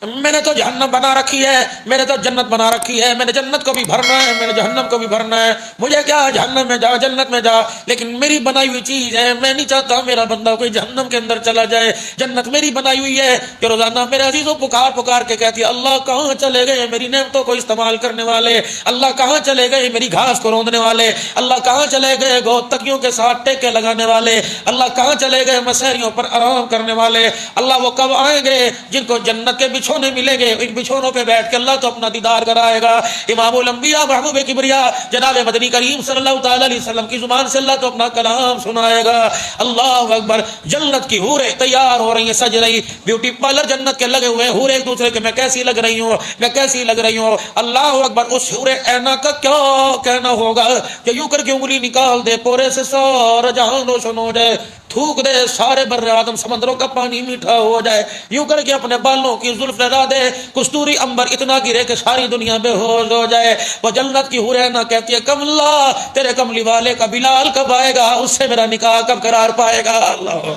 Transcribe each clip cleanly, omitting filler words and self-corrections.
میں نے تو جہنم بنا رکھی ہے، میں نے تو جنت بنا رکھی ہے، میں نے جنت کو بھی بھرنا ہے، میں نے جہنم کو بھی بھرنا ہے، مجھے کیا جہنم میں جا جنت میں جا، لیکن میری بنائی ہوئی چیز ہے، میں نہیں چاہتا میرا بندہ کوئی جہنم کے اندر چلا جائے، جنت میری بنائی ہوئی ہے کہ روزانہ میرے عزیزوں پکار پکار کے کہتی ہے اللہ کہاں چلے گئے میری نعمتوں کو استعمال کرنے والے، اللہ کہاں چلے گئے میری گھاس کو روندنے والے، اللہ کہاں چلے گئے گو تکیوں کے ساتھ ٹیکے لگانے والے، اللہ کہاں چلے گئے مسحریوں پر آرام کرنے والے، اللہ وہ کب آئیں گے جن کو جنت کے بچھونے ملیں گے، ان بچھونوں پہ بیٹھ کے اللہ تو اپنا دیدار کرائے گا، امام الانبیاء محبوب کبریا جناب مدنی کریم صلی اللہ تعالی علیہ وسلم کی زبان سے اللہ تو اپنا کلام سنائے گا۔ اللہ اکبر، جنت کی حوریں تیار ہو رہی ہیں، سج رہی، بیوٹی پارلر جنت کے لگے ہوئے ہیں، حوریں ایک دوسرے کے میں کیسی لگ رہی ہوں، میں کیسی لگ رہی ہوں۔ اللہ اکبر، اس حور عینا کا کیا کہنا ہوگا کہ یوں کر کے انگلی نکال دے پورے سے سارا جہان روشن ہو جائے، تھوک دے سارے بر اعظم سمندروں کا پانی میٹھا ہو جائے، یوں کر کے اپنے بالوں کی زلف لہرا دے کستوری انبر اتنا گرے کہ ساری دنیا بے ہوش ہو جائے۔ وہ جنت کی حوریں نہ کہتی ہے کملا تیرے کملی والے کا بلال کب آئے گا، اس سے میرا نکاح کب قرار پائے گا۔ اللہ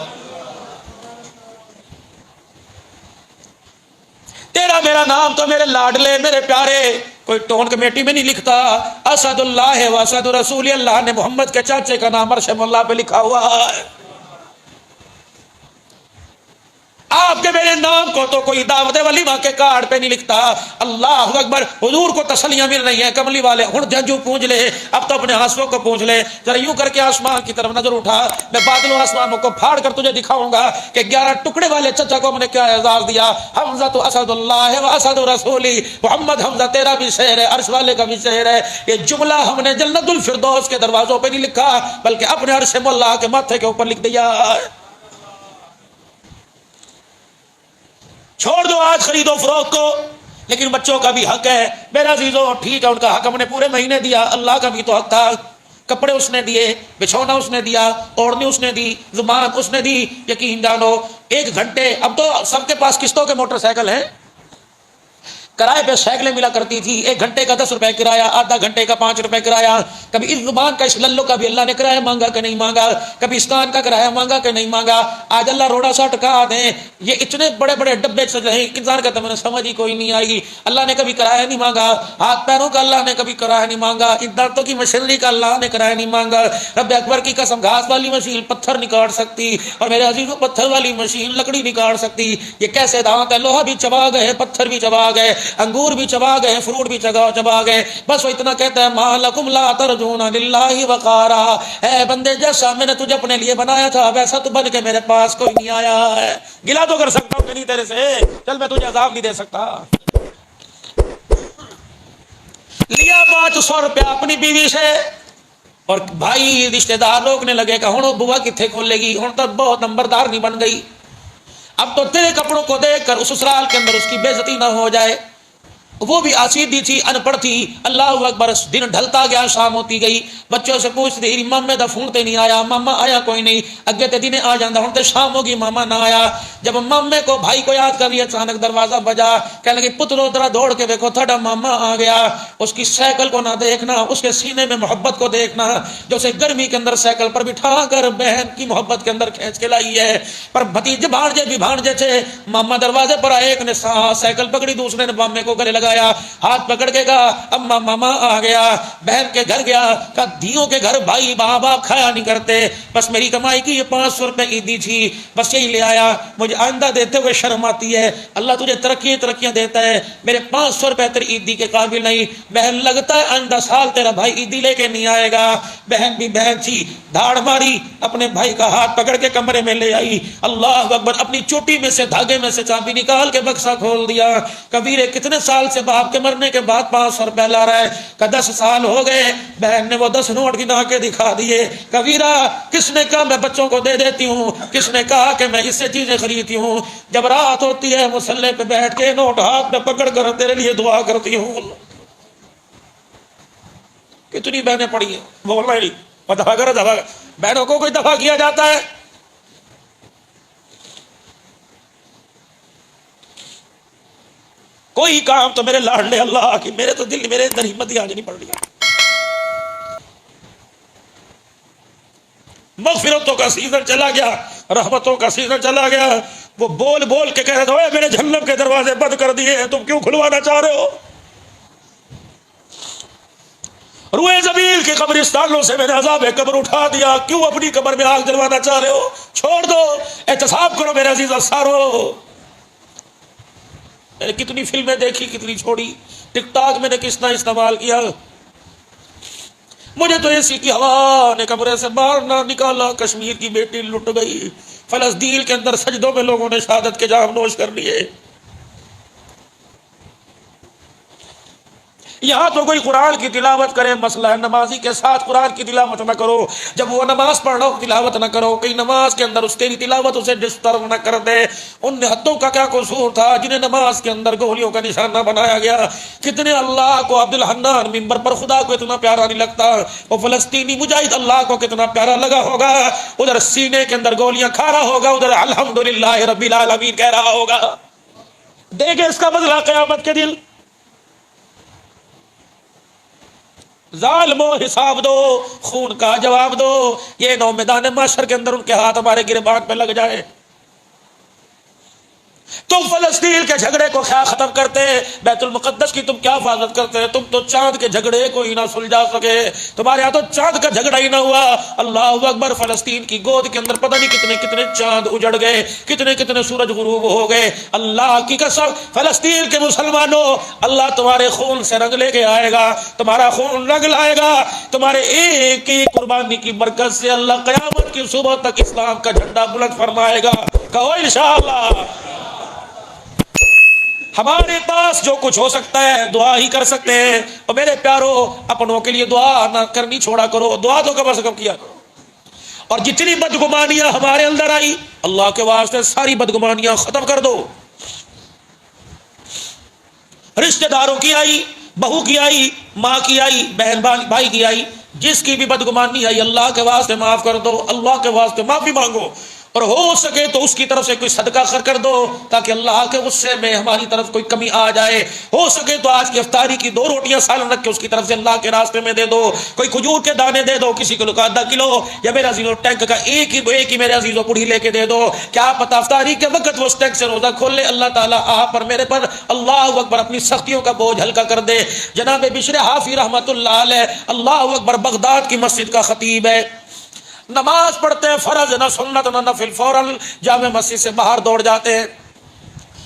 تیرا میرا نام تو میرے لاڈلے میرے پیارے کوئی ٹون کمیٹی میں نہیں لکھتا، اسد اللہ و اسد رسول اللہ نے محمد کے چاچے کا نام عرش مولا پہ لکھا ہوا ہے۔ آپ کے میرے نام کو تو کوئی دعوت ولیمہ کے کارڈ پہ نہیں لکھتا۔ اللہ اکبر، حضور کو تسلیاں مل رہی ہیں، کملی والے ہن جنجو پونچھ لے، اب تو اپنے آنسوؤں کو پونچھ لے، ذرا یوں کر کے آسمان کی طرف نظر اٹھا، میں بادلوں آسمانوں کو پھاڑ کر تجھے دکھاؤں گا کہ 11 ٹکڑے والے چچا کو ہم نے کیا اعزاز دیا۔ حمزہ تو اسد اللہ و اسد رسولی، محمد حمزہ تیرا بھی شہر ہے، عرش والے کا بھی شہر ہے۔ یہ جملہ ہم نے جنت الفردوس کے دروازوں پہ نہیں لکھا بلکہ اپنے عرش مولا کے ماتھے کے اوپر لکھ دیا۔ چھوڑ دو آج خرید و فروخت کو، لیکن بچوں کا بھی حق ہے میرا عزیزو، ٹھیک ہے ان کا حق ہم نے پورے مہینے دیا، اللہ کا بھی تو حق تھا، کپڑے اس نے دیے، بچھونا اس نے دیا، اوڑھنی اس نے دی، زبان اس نے دی۔ یقین جانو 1 گھنٹے، اب تو سب کے پاس قسطوں کے موٹر سائیکل ہیں، کرائے پہ سائیکلیں ملا کرتی تھی، 1 گھنٹے کا 10 روپے کرایہ، آدھا گھنٹے کا 5 روپے کرایہ۔ کبھی اس زبان کا اس للو کا بھی اللہ نے کرایہ مانگا کہ نہیں مانگا، کبھی اس کان کا کرایہ مانگا کہ نہیں مانگا۔ آج اللہ روڑا سا ٹکا دیں، یہ اتنے بڑے بڑے ڈبے چل رہے ہیں، انسان کا تو میں نے سمجھ ہی کوئی نہیں آئے گی۔ اللہ نے کبھی کرایہ نہیں مانگا، ہاتھ پیروں کا اللہ نے کبھی کرایہ نہیں مانگا، ان دانتوں کی مشینری کا اللہ نے کرایہ نہیں مانگا۔ رب اکبر کی قسم، گھاس والی مشین پتھر نہیں کاٹ سکتی، اور میرے عزیزوں پتھر والی مشین لکڑی نہیں کاٹ سکتی۔ یہ کیسے دانت ہے، لوہا بھی چبا گئے، پتھر بھی چبا گئے، انگور بھی چبا گئے، فروٹ بھی چبا گئے، بس وہ اتنا کہتا ہے ما لکم لا ترجون للہ وقارا، اے بندے جیسا میں نے تجھے اپنے لیے بنایا تھا ویسا تو بن کے میرے پاس کوئی نہیں آیا ہے۔ گلا تو کر سکتا ہوں کہ نہیں تیرے سے، چل میں تجھے عذاب نہیں دے سکتا۔ لیا 500 روپیہ اپنی بیوی سے، اور بھائی رشتہ دار روکنے لگے کہ ہوں بوا کتنے کھولے گی، ہوں تو بہت نمبردار نہیں بن گئی، اب تو تیرے کپڑوں کو دیکھ کر اس سسرال کے اندر اس کی بے عزتی نہ ہو جائے۔ وہ بھی آسیدی تھی، ان پڑھ تھی۔ اللہ اکبر، دن ڈھلتا گیا، شام ہوتی گئی، بچوں سے پوچھ رہی مامے دا فون تے نہیں آیا، ماما آیا کوئی نہیں، اگے تے دن آ جاندہ، ہن تے شام ہوگی ماما نہ آیا۔ جب مامے کو بھائی کو یاد کر لیا، اچانک دروازہ بجا، کہنے لگی پترو ذرا دوڑ کے دیکھو تھوڑا ماما آ گیا۔ اس کی سائیکل کو نہ دیکھنا، اس کے سینے میں محبت کو دیکھنا، جو اسے گرمی کے اندر سائیکل پر بٹھا کر بہن کی محبت کے اندر کھینچ کے لائی ہے۔ پر بھتیجے بھانجے بھی بھانجے تھے، ماما دروازے پر آئے، ایک نے سائیکل پکڑی، دوسرے نے مامے کو گلے لگایا، ہاتھ پکڑ کے کہا اما ماما آ گیا۔ بہن کے گھر گیا، کہا دھیوں کے گھر بھائی باپ باپ کھایا نہیں کرتے، بس میری کمائی کی یہ 500 روپے عیدی تھی، بس یہی لے آیا، مجھے آئندہ دیتے ہوئے شرم آتی ہے، اللہ تجھے ترقیاں دیتا ہے، میرے 500 روپے تیری عیدی کے قابل نہیں۔ بہن لگتا ہے آئندہ سال تیرا بھائی عیدی لے کے نہیں آئے گا۔ بہن بھی بہن تھی، دھاڑ ماری، اپنے بھائی کا ہاتھ پکڑ کے کمرے میں لے آئی۔ اللہ اکبر، اپنی چوٹی میں سے دھاگے میں سے چابی نکال کے بکسا کھول دیا۔ کبیرے کتنے سال سے باپ کے مرنے کے بعد 500 روپے لا رہا ہے، کہ 10 سال ہو گئے۔ بہن نے وہ 10 نوٹ گنا کے دکھا دیے۔ کبیرہ، کس نے کہا میں بچوں کو دے دیتی ہوں، کس نے کہا کہ میں اس سے چیزیں خریدتی ہوں، جب رات ہوتی ہے مصلے پہ بیٹھ کے نوٹ ہاتھ میں پکڑ کر تیرے لیے دعا کرتی ہوں۔ کتنی بہنیں پڑی ہیں، بول رہی دفع کرو دفع، بہنوں کو کوئی دفع کیا جاتا ہے؟ کوئی کام تو میرے لاڈلے اللہ کی، میرے تو دل میرے اندر ہمت ہی آج نہیں پڑ رہی۔ مغفرتوں کا سیزن چلا گیا، رحمتوں کا سیزن چلا گیا، وہ بول بول کے کہہ رہا تھا میرے جہنم کے دروازے بند کر دیے ہیں، تم کیوں کھلوانا چاہ رہے ہو؟ روئے زمین کے قبرستانوں سے میں نے عذاب قبر اٹھا دیا، کیوں اپنی قبر میں آگ جلوانا چاہ رہے ہو؟ چھوڑ دو، احتساب کرو میرے عزیز سارو۔ میں نے کتنی فلمیں دیکھی، کتنی چھوڑی، ٹک ٹاک میں نے کس طرح استعمال کیا، مجھے تو اسی کی ہوا نے کمرے سے باہر نہ نکالا۔ کشمیر کی بیٹی لٹ گئی، فلسطین کے اندر سجدوں میں لوگوں نے شہادت کے جام نوش کر لیے۔ یہاں تو کوئی قرآن کی تلاوت کرے مسئلہ ہے، نمازی کے ساتھ قرآن کی تلاوت نہ کرو، جب وہ نماز پڑھ رہا ہو تلاوت نہ کرو، کہیں نماز کے اندر اس کی تلاوت اسے ڈسٹرب نہ کر دے۔ ان حدوں کا کیا قصور تھا جنہیں نماز کے اندر گولیوں کا نشانہ بنایا گیا؟ کتنے اللہ کو عبد الحنان ممبر پر خدا کو اتنا پیارا نہیں لگتا، وہ فلسطینی مجاہد اللہ کو کتنا پیارا لگا ہوگا، ادھر سینے کے اندر گولیاں کھا رہا ہوگا، ادھر الحمدللہ رب العالمین کہہ رہا ہوگا۔ دیکھیں اس کا بدلہ قیامت کے دن۔ ظالمو حساب دو، خون کا جواب دو، یہ نو میدان محشر کے اندر ان کے ہاتھ ہمارے گریبان پہ لگ جائے۔ تم فلسطین کے جھگڑے کو کیا ختم کرتے، بیت المقدس کی تم کیا حفاظت کرتے؟ تم تو چاند کے جھگڑے کو ہی نہ سلجھا سکے، تمہارے ہاں تو چاند کا جھگڑا ہی نہ ہوا۔ اللہ اکبر، فلسطین کی گود کے اندر پتہ نہیں کتنے کتنے چاند اجڑ گئے، کتنے کتنے سورج غروب ہو گئے۔ اللہ کی قسم، فلسطین کے مسلمانوں، اللہ تمہارے خون سے رنگ لے کے آئے گا، تمہارا خون رنگ لائے گا، تمہارے ایک ایک قربانی کی برکت سے اللہ قیامت کی صبح تک اسلام کا جھنڈا بلند فرمائے گا۔ کہو انشاءاللہ۔ ہمارے پاس جو کچھ ہو سکتا ہے دعا ہی کر سکتے ہیں، اور میرے پیارو اپنوں کے لیے دعا نہ کرنی چھوڑا کرو، دعا تو کم از کم کیا کرو۔ اور جتنی بدگمانیاں ہمارے اندر آئی، اللہ کے واسطے ساری بدگمانیاں ختم کر دو۔ رشتہ داروں کی آئی، بہو کی آئی، ماں کی آئی، بہن بھائی کی آئی، جس کی بھی بدگمانی آئی اللہ کے واسطے معاف کر دو، اللہ کے واسطے معافی مانگو، اور ہو سکے تو اس کی طرف سے کوئی صدقہ خیر کر دو تاکہ اللہ کے غصے میں ہماری طرف کوئی کمی آ جائے۔ ہو سکے تو آج کی افطاری کی 2 روٹیاں سالن رکھ کے اس کی طرف سے اللہ کے راستے میں دے دو، کوئی کھجور کے دانے دے دو، کسی کو آدھا کلو، یا میرے عزیزو ٹینک کا ایک ہی میرے عزیزو پوڑی لے کے دے دو۔ کیا پتہ افطاری کے وقت وہ اس ٹینک سے روزہ کھول لے، اللہ تعالیٰ آپ پر میرے پر اللہ اکبر اپنی سختیوں کا بوجھ ہلکا کر دے۔ جناب بشر حافی رحمۃ اللہ علیہ، اللہ اکبر، بغداد کی مسجد کا خطیب ہے، نماز پڑھتے ہیں فرض نہ سنت نہ نفل، فوراً جامع مسجد سے باہر دوڑ جاتے ہیں۔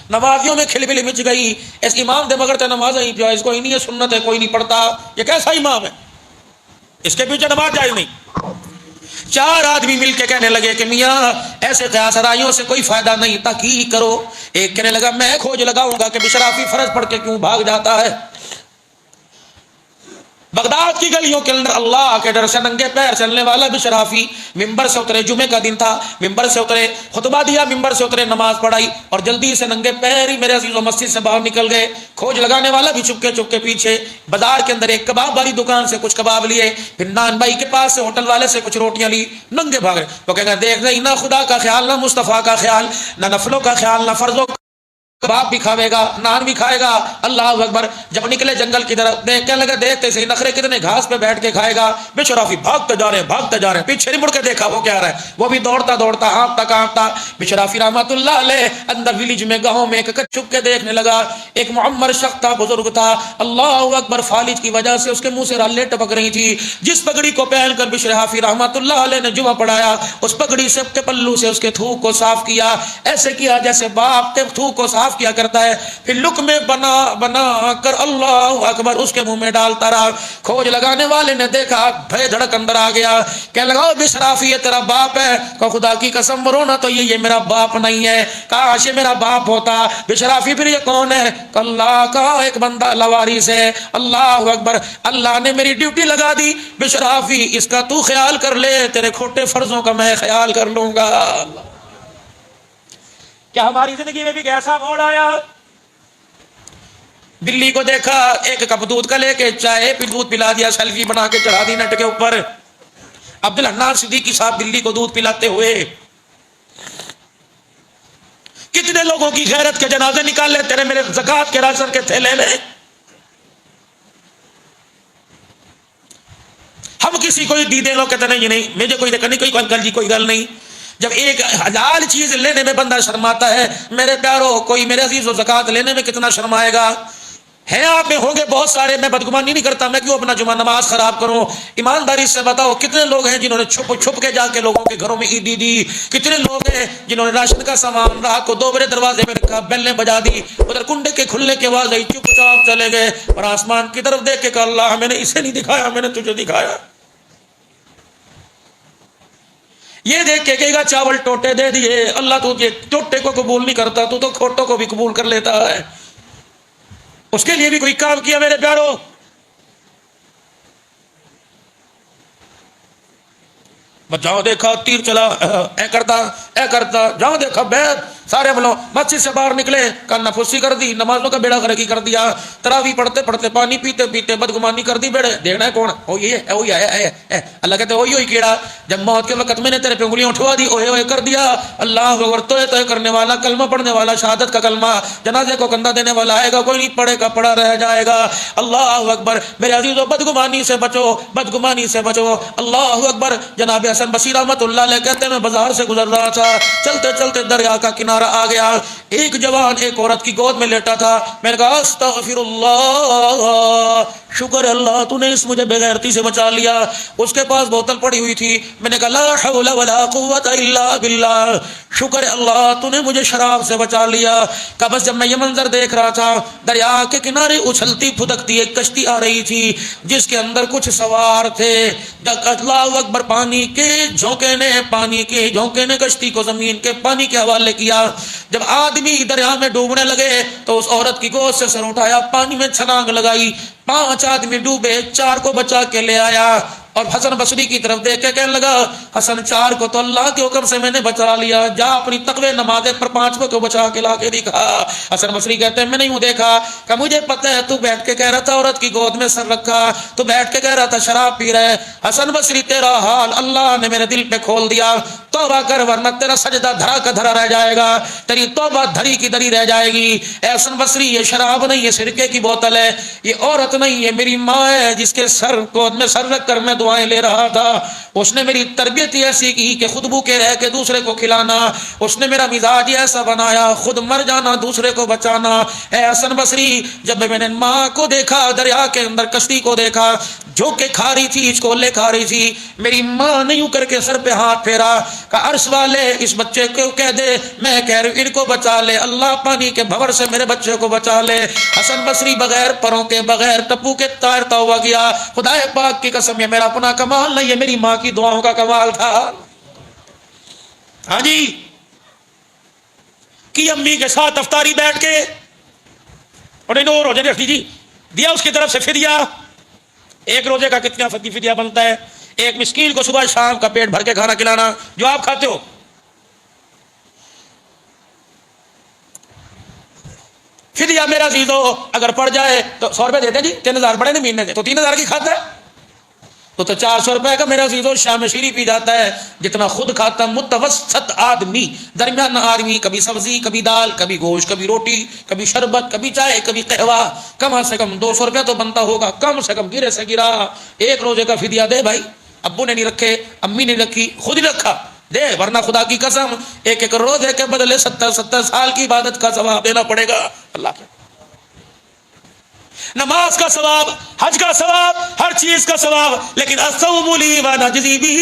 نمازیوں میں کھلبلی مچ گئی، اس امام دے مگر تے نماز ہی پیا، اس کو ہی نہیں ہے، سنت ہے کوئی نہیں پڑھتا، یہ کیسا امام ہے، اس کے پیچھے نماز جائز نہیں۔ 4 آدمی مل کے کہنے لگے کہ میاں ایسے قیاس آرائیوں سے کوئی فائدہ نہیں، تحقیق کرو۔ ایک کہنے لگا میں کھوج لگاؤں گا کہ بشرافی فرض پڑھ کے کیوں بھاگ جاتا ہے۔ بغداد کی گلیوں کے اندر اللہ کے ڈر سے ننگے پیر چلنے والا بشرافی ممبر سے اترے، جمعے کا دن تھا، ممبر سے اترے، خطبہ دیا، ممبر سے اترے، نماز پڑھائی، اور جلدی سے ننگے پیر ہی میرے عزیزوں مسجد سے باہر نکل گئے۔ کھوج لگانے والا بھی چپ کے پیچھے، بازار کے اندر ایک کباب والی دکان سے کچھ کباب لیے، پھر نان بھائی کے پاس سے ہوٹل والے سے کچھ روٹیاں لی، ننگے بھاگ رہے۔ وہ کہیں گے دیکھ رہی نہ خدا کا خیال، نہ مصطفیٰ کا خیال، نہ نفلوں کا خیال، نہ فرضوں کا، کباب بھی کھاوے گا، نان بھی کھائے گا۔ اللہ اکبر، جب نکلے جنگل کی طرف، دیکھنے لگا دیکھتے سے نخرے کتنے، گھاس پہ بیٹھ کے کھائے گا۔ بشرافی بھاگتے جا رہے ہیں، پیچھے نہیں مڑ کے دیکھا وہ کیا رہا ہے، وہ بھی دوڑتا ہانپتا کانپتا۔ بشرافی رحمت اللہ علیہ اندر ولیج میں، گاؤں میں ایک چھپ کے دیکھنے لگا، ایک معمر شخص تھا، بزرگ تھا، اللہ اکبر، فالج کی وجہ سے اس کے منہ سے رالیں ٹپک رہی تھی۔ جس پگڑی کو پہن کر بشرافی رحمت اللہ علیہ نے جمعہ پڑھایا، اس پگڑی سے کے پلو سے اس کے تھوک کو صاف کیا، ایسے کیا جیسے باپ کے تھوک کو صاف کیا کرتا ہے، پھر لک میں بنا کر اللہ اکبر اس کے منہ میں ڈالتا رہا۔ کھوج لگانے والے نے دیکھا، بھے دھڑک اندر آ گیا، کہنے لگا بشرافی یہ تیرا باپ ہے؟ کہ خدا کی قسم رونا تو یہ میرا باپ نہیں ہے، کاش یہ میرا باپ ہوتا۔ بشرافی پھر یہ کون ہے؟ کہ اللہ کا ایک بندہ لوارث ہے۔ اللہ اکبر، اللہ نے میری ڈیوٹی لگا دی، بشرافی اس کا تو خیال کر لے، تیرے کھوٹے فرضوں کا میں خیال کر لوں گا۔ کیا ہماری زندگی میں بھی ایسا موڑ آیا؟ بلی کو دیکھا، ایک کپ دودھ کا لے کے چائے پھر دودھ پلا دیا، سیلفی بنا کے چڑھا دی نیٹ کے اوپر۔ عبد الحنان صدیقی صاحب بلی کو دودھ پلاتے ہوئے کتنے لوگوں کی غیرت کے جنازے نکالے تیرے میرے زکات کے راشن کے تھیلے میں۔ ہم کسی کو دیدے لوگ کہتے نہیں مجھے کوئی دیکھا نہیں، کوئی انکل جی کوئی گل نہیں، جب ایک حلال چیز لینے میں بندہ شرماتا ہے، میرے پیارو کوئی میرے عزیز و زکوٰۃ لینے میں کتنا شرمائے گا؟ ہیں آپ میں ہوں گے بہت سارے، میں بدگمانی نہیں کرتا، میں کیوں اپنا جمعہ نماز خراب کروں؟ ایمانداری سے بتاؤ کتنے لوگ ہیں جنہوں نے چھپ چھپ کے جا کے لوگوں کے گھروں میں عیدی دی؟ کتنے لوگ ہیں جنہوں نے راشن کا سامان رات کو 2 بجے دروازے میں رکھا، بیلیں بجا دی، ادھر کنڈے کے کھلنے کے بعد چپ چاپ چلے گئے اور آسمان کی طرف دیکھ کے کہا اللہ میں نے اسے نہیں دکھایا، میں نے تجھے دکھایا۔ یہ دیکھ کے کہے گا چاول ٹوٹے دے دیے، اللہ تو یہ ٹوٹے کو قبول نہیں کرتا، تو کھوٹوں کو بھی قبول کر لیتا ہے۔ اس کے لیے بھی کوئی کام کیا میرے پیارو؟ جاؤ دیکھا تیر چلا، اے کرتا جاؤ دیکھا بیت، سارے بولو مسجد سے باہر نکلے، کانا پھوسی کر دی، نمازوں کا بیڑا غرقی کر دیا، تراویح پڑھتے پڑھتے پانی پیتے پیتے بدگمانی کر دی، بیڑے دیکھنا ہے کون؟ وہی ہے، وہی ہے۔ اللہ کہتے وہی کیڑا جب موت کے وقت میں نے تیرے پہ انگلیاں اٹھوا دی، اوہے اوہے کر دیا، اللہ اکبر، توے کرنے والا، کلمہ پڑھنے والا، شہادت کا کلمہ، جنازے کو کندھا دینے والا آئے گا، کوئی نہیں پڑھے گا، پڑا رہ جائے گا۔ اللہ اکبر میرے عزیزو، بدگمانی سے بچو، بدگمانی سے بچو۔ اللہ اکبر۔ جناب حسن بصری رحمۃ اللہ علیہ کہتے ہیں میں بازار سے گزر رہا تھا، چلتے چلتے دریا کا کنارہ آ گیا، ایک جوان ایک عورت کی گود میں لیٹا تھا، میں نے کہا استغفر اللہ، شکر اللہ تو نے اس مجھے بے غیرتی سے بچا لیا۔ اس کے پاس بوتل پڑی ہوئی تھی، میں نے کہا لا حول ولا قوت الا باللہ، شکر اللہ تو نے مجھے شراب سے بچا لیا۔ کہ بس جب میں یہ منظر دیکھ رہا تھا، دریا کے کنارے اچھلتی پھدکتی ایک کشتی آ رہی تھی جس کے اندر کچھ سوار تھے۔ اللہ اکبر، پانی کے جھونکے نے کشتی کو زمین کے پانی کے حوالے کیا۔ جب آدمی دریا میں ڈوبنے لگے تو اس عورت کی گود سے سر اٹھایا، پانی میں چھلانگ لگائی، 5 آدمی ڈوبے، 4 کو بچا کے لے آیا، اور حسن بصری کی طرف دیکھ کے کہنے لگا حسن 4 کو تو اللہ کے حکم سے میں نے بچا لیا، جا اپنی تقوی نمازیں پر 5 کو بچا کے لا کے دکھا۔ حسن بصری کہتے ہیں میں نہیں ہوں دیکھا، کہ مجھے پتہ ہے تو بیٹھ کے کہہ رہا تھا عورت کی گود میں سر رکھا، تو بیٹھ کے کہہ رہا تھا شراب پی رہے۔ حسن بصری تیرا حال اللہ نے میرے دل پہ کھول دیا، توبہ کر ورنہ تیرا سجدہ دھرا کا دھرا رہ جائے گا، تیری توبہ دھری کی دھری رہ جائے گی۔ اے حسن بصری، یہ شراب نہیں، یہ سرکے کی بوتل ہے، یہ عورت نہیں، یہ میری ماں ہے جس کے سر گود میں سر رکھ کر میں دعائیں لے رہا تھا۔ اس نے میری تربیت ایسی کی کہ خود بھوکے رہ کے دوسرے کو کھلانا، اس نے میرا مزاج ایسا بنایا خود مر جانا دوسرے کو بچانا۔ اے حسن بصری، جب میں نے ماں کو دیکھا، دریا کے اندر کشتی کو دیکھا، جو کہ کھا رہی تھی، چکولے کھا رہی تھی، میری ماں نے یوں کر کے سر پہ ہاتھ پھیرا کہ عرش والے اس بچے کو کہہ دے میں کہہ رہی ہوں ان کو بچا لے، اللہ پانی کے بھور سے میرے بچے کو بچا لے۔ حسن بصری بغیر پروں کے، بغیر ٹپو کے تیرتا ہوا گیا۔ خدا پاک کی قسم یہ میرا اپنا کمال نہیں، یہ میری ماں کی دعاؤں کا کمال تھا۔ ہاں جی، کی امی کے ساتھ افطاری بیٹھ کے اور دو روزے رکھ دیجیے، دیا اس کی طرف سے فدیہ۔ ایک روزے کا کتنا فدیہ بنتا ہے؟ ایک مسکین کو صبح شام کا پیٹ بھر کے کھانا کھلانا، جو آپ کھاتے ہو۔ فدیہ میرا عزیزو اگر پڑ جائے تو 100 روپے دیتے جی، 3000 پڑے نہیں مہینے کے، تو 3000 کی کھاتا ہے تو 400 روپے کا میرا عزیزو شام شیری پی جاتا ہے، جتنا خود کھاتا متوسط آدمی، درمیانہ آدمی، کبھی سبزی، کبھی دال، کبھی گوشت، کبھی روٹی، کبھی شربت، کبھی چائے، کبھی قہوہ، کم سے کم 200 روپے تو بنتا ہوگا، کم سے کم گرے سے گرا۔ ایک روزے کا فدیہ دے بھائی، ابو نے نہیں رکھے، امی نے رکھی، خود ہی رکھا، دے، ورنہ خدا کی قسم ایک روزے کے بدلے 70 سال کی عبادت کا ثواب دینا پڑے گا اللہ کے۔ نماز کا ثواب، حج کا ثواب، ہر چیز کا ثواب، لیکن الصوم لی وانا جزی بھی،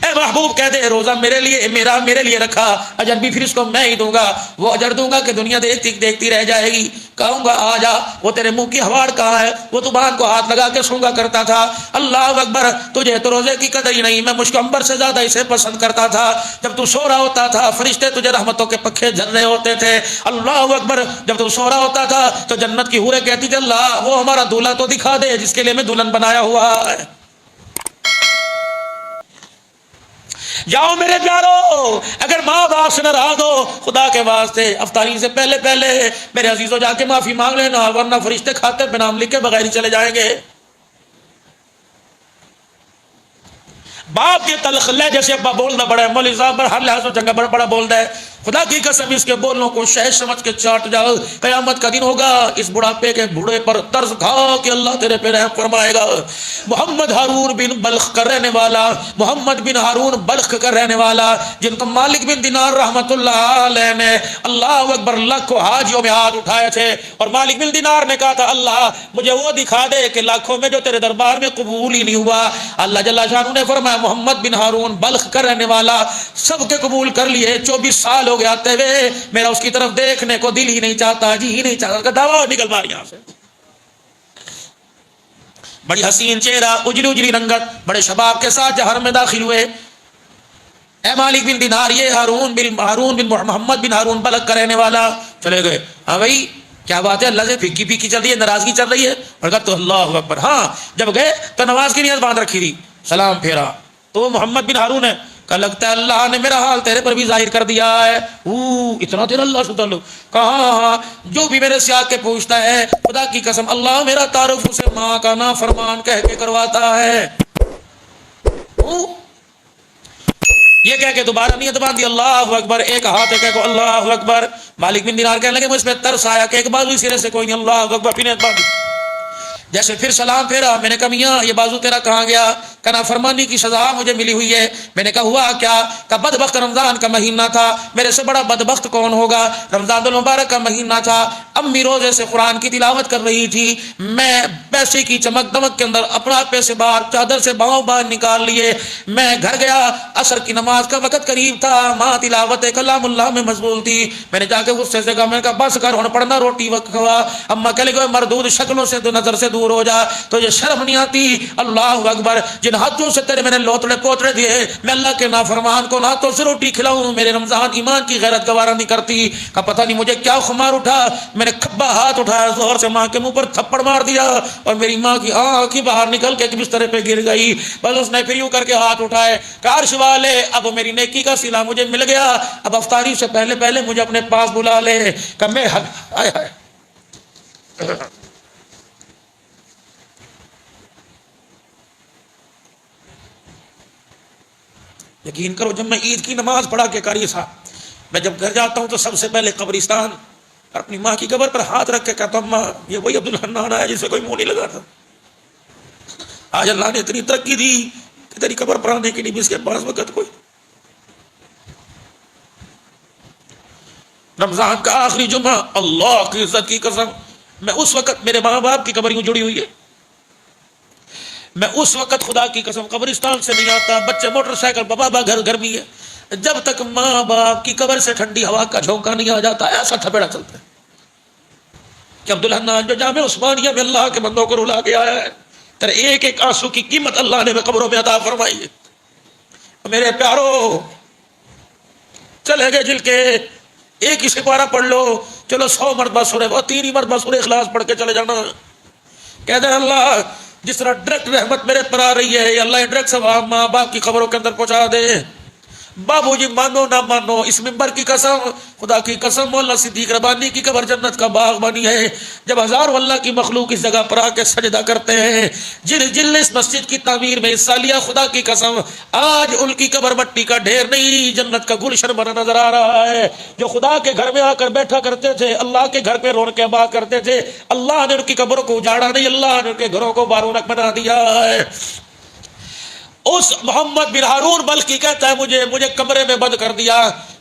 اے محبوب کہہ دے روزہ میرے لیے، میرے لیے رکھا، اجر بھی پھر اس کو میں ہی دوں گا، وہ اجر دوں گا کہ دنیا دیکھتی رہ جائے گی، کہوں گا آ جا، وہ تیرے منہ کی ہواڑ کہاں ہے، وہ زبان کو ہاتھ لگا کے سونگا کرتا تھا۔ اللہ اکبر، تجھے تو روزے کی قدر ہی نہیں، میں مجھ کو عنبر سے زیادہ اسے پسند کرتا تھا۔ جب تو سو رہا ہوتا تھا فرشتے تجھے رحمتوں کے پکھے جھل رہے ہوتے تھے۔ اللہ اکبر، جب تو سو رہا ہوتا تھا تو جنت کی حوریں کہتی تھی اللہ وہ ہمارا دولہا تو دکھا دے جس کے لیے میں دلہن بنایا ہوا ہے۔ جاؤ میرے پیارو، اگر ماں باپ سے ناراض ہو خدا کے واسطے افطاری سے پہلے میرے عزیزو جا کے معافی مانگ لینا، ورنہ فرشتے کھاتے پہ نام لکھ کے بغیر ہی چلے جائیں گے۔ باپ کے تلخ لہجے سے ابا بولنا بڑا ہے، مولوی صاحب پر ہر لحاظ سے چنگا بڑا بولتا ہے، خدا کی قسم اس کے بولوں کو شہ سمجھ کے چاٹ جاؤ، قیامت کا دن ہوگا، اس بڑھاپے کے بوڑھے پر طرز کھا کہ اللہ تیرے پہ رحم فرمائے گا۔ محمد ہارون بن بلخ کا رہنے والا، محمد بن ہارون بلخ کا رہنے والا، جن کو مالک بن دینار رحمت اللہ علیہ نے اللہ اکبر لاکھوں حاجیوں میں ہاتھ اٹھائے تھے، اور مالک بن دینار نے کہا تھا اللہ مجھے وہ دکھا دے کہ لاکھوں میں جو تیرے دربار میں قبول ہی نہیں ہوا۔ اللہ جل شانہ نے فرمایا محمد بن ہارون بلخ کا رہنے والا سب کے قبول کر لیے، 24 سال ہو گئے آتے ہوئے، میرا اس کی طرف دیکھنے کو دل ہی نہیں چاہتا، جی ہی نہیں چاہتا، دعویٰ نکل مار یہاں سے۔ بڑی حسین چہرہ، اجلی اجلی رنگت، بڑے شباب کے ساتھ جہر میں داخل ہوئے۔ اے مالک بن دینار، یہ ہارون بن محمد بن ہارون بلخ کا رہنے والا چلے گئے۔ ہاں بھائی کیا بات ہے، اللہ سے پھیکی پھیکی چل رہی ہے، ناراضگی چل رہی ہے؟ اور کہا تو اللہ اکبر۔ ہاں جب گئے تو نماز کی نیت باندھ رکھی تھی، سلام پھیرا تو محمد بن ہارون ہے کہ لگتا ہے اللہ نے میرا حال تیرے پر بھی ظاہر کر دیا ہے۔ اتنا تیرا اللہ سے تعلق؟ کہاں جو بھی میرے سے آ کے پوچھتا ہے خدا کی قسم اللہ میرا تعارف اسے ماں کا نافرمان کہہ کے کرواتا ہے۔ یہ کہہ کے دوبارہ نیت باندھی، اللہ اکبر، ایک ہاتھ ہے کہ اللہ اکبر۔ مالک بن دینار کہنے لگے مجھ پہ ترس آیا کہ ایک بازو سرے سے کوئی نہیں، اللہ اکبر، پھر نیت باندھی۔ جیسے پھر سلام پھیرا، میں نے کہا میاں یہ بازو تیرا کہاں گیا؟ کہ نافرمانی کی سزا مجھے ملی ہوئی ہے۔ میں نے کہا ہوا کیا؟ کہ بدبخت رمضان کا مہینہ تھا، میرے سے بڑا بدبخت کون ہوگا؟ رمضان المبارک کا مہینہ تھا، امی روزے سے قرآن کی تلاوت کر رہی تھی، میں پیسے کی چمک دمک کے اندر اپنا پیسے باہر چادر سے باہوں باہر نکال لیے، میں گھر گیا، عصر کی نماز کا وقت قریب تھا، ماں تلاوت کلام اللہ میں مشغول تھی، میں نے جا کے غصے سے کہا، میں نے کہا بس کر ہن پڑھنا روٹی وقت ہوا۔ اما کہے گئے مردود شکلوں سے نظر سے دور ہو جا، تو یہ شرم نہیں آتی؟ اللہ اکبر، جن ہاتھوں سے تیرے میں نے لوتڑے پوتڑے دیے، میں اللہ کے نافرمان کو نہ تو سے روٹی کھلاؤں، میرے رمضان ایمان کی غیرت گوارا نہیں کرتی۔ کہ پتہ نہیں مجھے کیا خمار اٹھا، میں نے کھبا ہاتھ اٹھایا، زور سے ماں کے منہ پر تھپڑ مار دیا، اور میری ماں کی آنکھ باہر نکل کے بستر پہ گر گئی۔ بس اس نے پھر یوں کر کے ہاتھ اٹھائے، عرش والے اب میری نیکی کا صلہ مجھے مل گیا، اب افطاری سے پہلے پہلے مجھے اپنے پاس بلا لے۔ کہ میں ہائے ہائے یقین کرو جب میں عید کی نماز پڑھا کے قاری صاحب میں جب گھر جاتا ہوں تو سب سے پہلے قبرستان اپنی ماں کی قبر پر ہاتھ رکھ کے کہتا ہوں ماں یہ وہی عبدالحنان ہے جسے کوئی منہ نہیں لگاتا، آج اللہ نے اتنی ترقی دی کہ تیری قبر پر آنے کے لیے بھی اس کے پاس وقت کوئی۔ رمضان کا آخری جمعہ، اللہ کی عزت کی قسم میں اس وقت میرے ماں باپ کی قبر یوں جڑی ہوئی ہے، میں اس وقت خدا کی قسم قبرستان سے نہیں آتا، بچے موٹر سائیکل بابا گھر بھی ہے، جب تک ماں باپ کی قبر سے ٹھنڈی ہوا کا جھونکا نہیں آ جاتا ایسا تھپیڑا چلتا ہے کہ عبدالحنان جو جامع عثمانیہ میں اللہ کے بندوں کو رلا کے آیا ہے، تیرے ایک ایک آنسو کی قیمت اللہ نے قبروں میں عطا فرمائی ہے۔ میرے پیارو چلے گئے جل کے ایک ہی سپارہ پڑھ لو، چلو 100 مرتبہ سورہ وہ 3 ہی مرتبہ سورہ اخلاص پڑھ کے چلے جانا، کہہ دیں اللہ جس طرح ڈائریکٹ رحمت میرے پر آ رہی ہے اللہ ڈائریکٹ ثواب ماں باپ کی قبروں کے اندر پہنچا دے۔ بابو جی مانو نہ مانو اس منبر کی قسم خدا کی قسم مولانا صدیق ربانی کی قبر جنت کا باغ بنی ہے، جب ہزاروں اللہ کی مخلوق اس جگہ پر آ کے سجدہ کرتے ہیں، جن اس مسجد کی تعمیر میں حصہ لیا خدا کی قسم آج ان کی قبر مٹی کا ڈھیر نہیں جنت کا گلشن بنا نظر آ رہا ہے۔ جو خدا کے گھر میں آ کر بیٹھا کرتے تھے، اللہ کے گھر پہ رونقیں بات کرتے تھے، اللہ نے ان کی قبروں کو اجاڑا نہیں، اللہ نے ان کے گھروں کو بارونق بنا دیا ہے۔ اس محمد بن ہارون بلخی کہتا ہے مجھے کمرے میں بند کر دیا،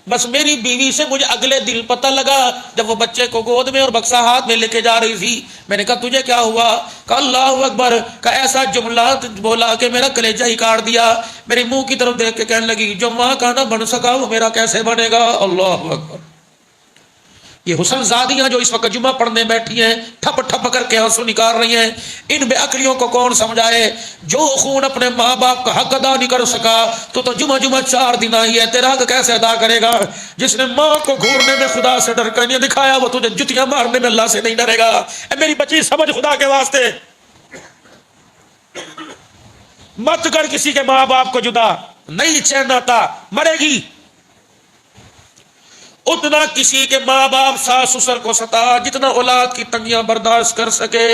بس میری بیوی سے مجھے اگلے دن پتہ لگا جب وہ بچے کو گود میں اور بکسا ہاتھ میں لے کے جا رہی تھی، میں نے کہا تجھے کیا ہوا؟ کہ اللہ اکبر، کا ایسا جملہ بولا کہ میرا کلیجہ ہی کاٹ دیا، میرے منہ کی طرف دیکھ کے کہنے لگی جو ماں کا نہ بن سکا وہ میرا کیسے بنے گا؟ اللہ اکبر۔ یہ حسن زادیاں جو اس وقت جمعہ پڑھنے بیٹھی ہیں ٹھپ ٹھپ کر کے آنسو نکال رہی ہیں، ان بے عقلیوں کو کون سمجھائے؟ جو خون اپنے ماں باپ کا حق ادا نہیں کر سکا تو جمعہ 4 دن آئی ہے، تیرا حق کیسے ادا کرے گا؟ جس نے ماں کو گھورنے میں خدا سے ڈر کر نہیں دکھایا وہ تجھے جتیاں مارنے میں اللہ سے نہیں ڈرے گا۔ اے میری بچی سمجھ خدا کے واسطے، مت کر کسی کے ماں باپ کو جدا، نہیں چین آتا مرے گی، اتنا کسی کے ماں باپ ساس سسر کو ستا جتنا اولاد کی تنگیاں برداشت کر سکے،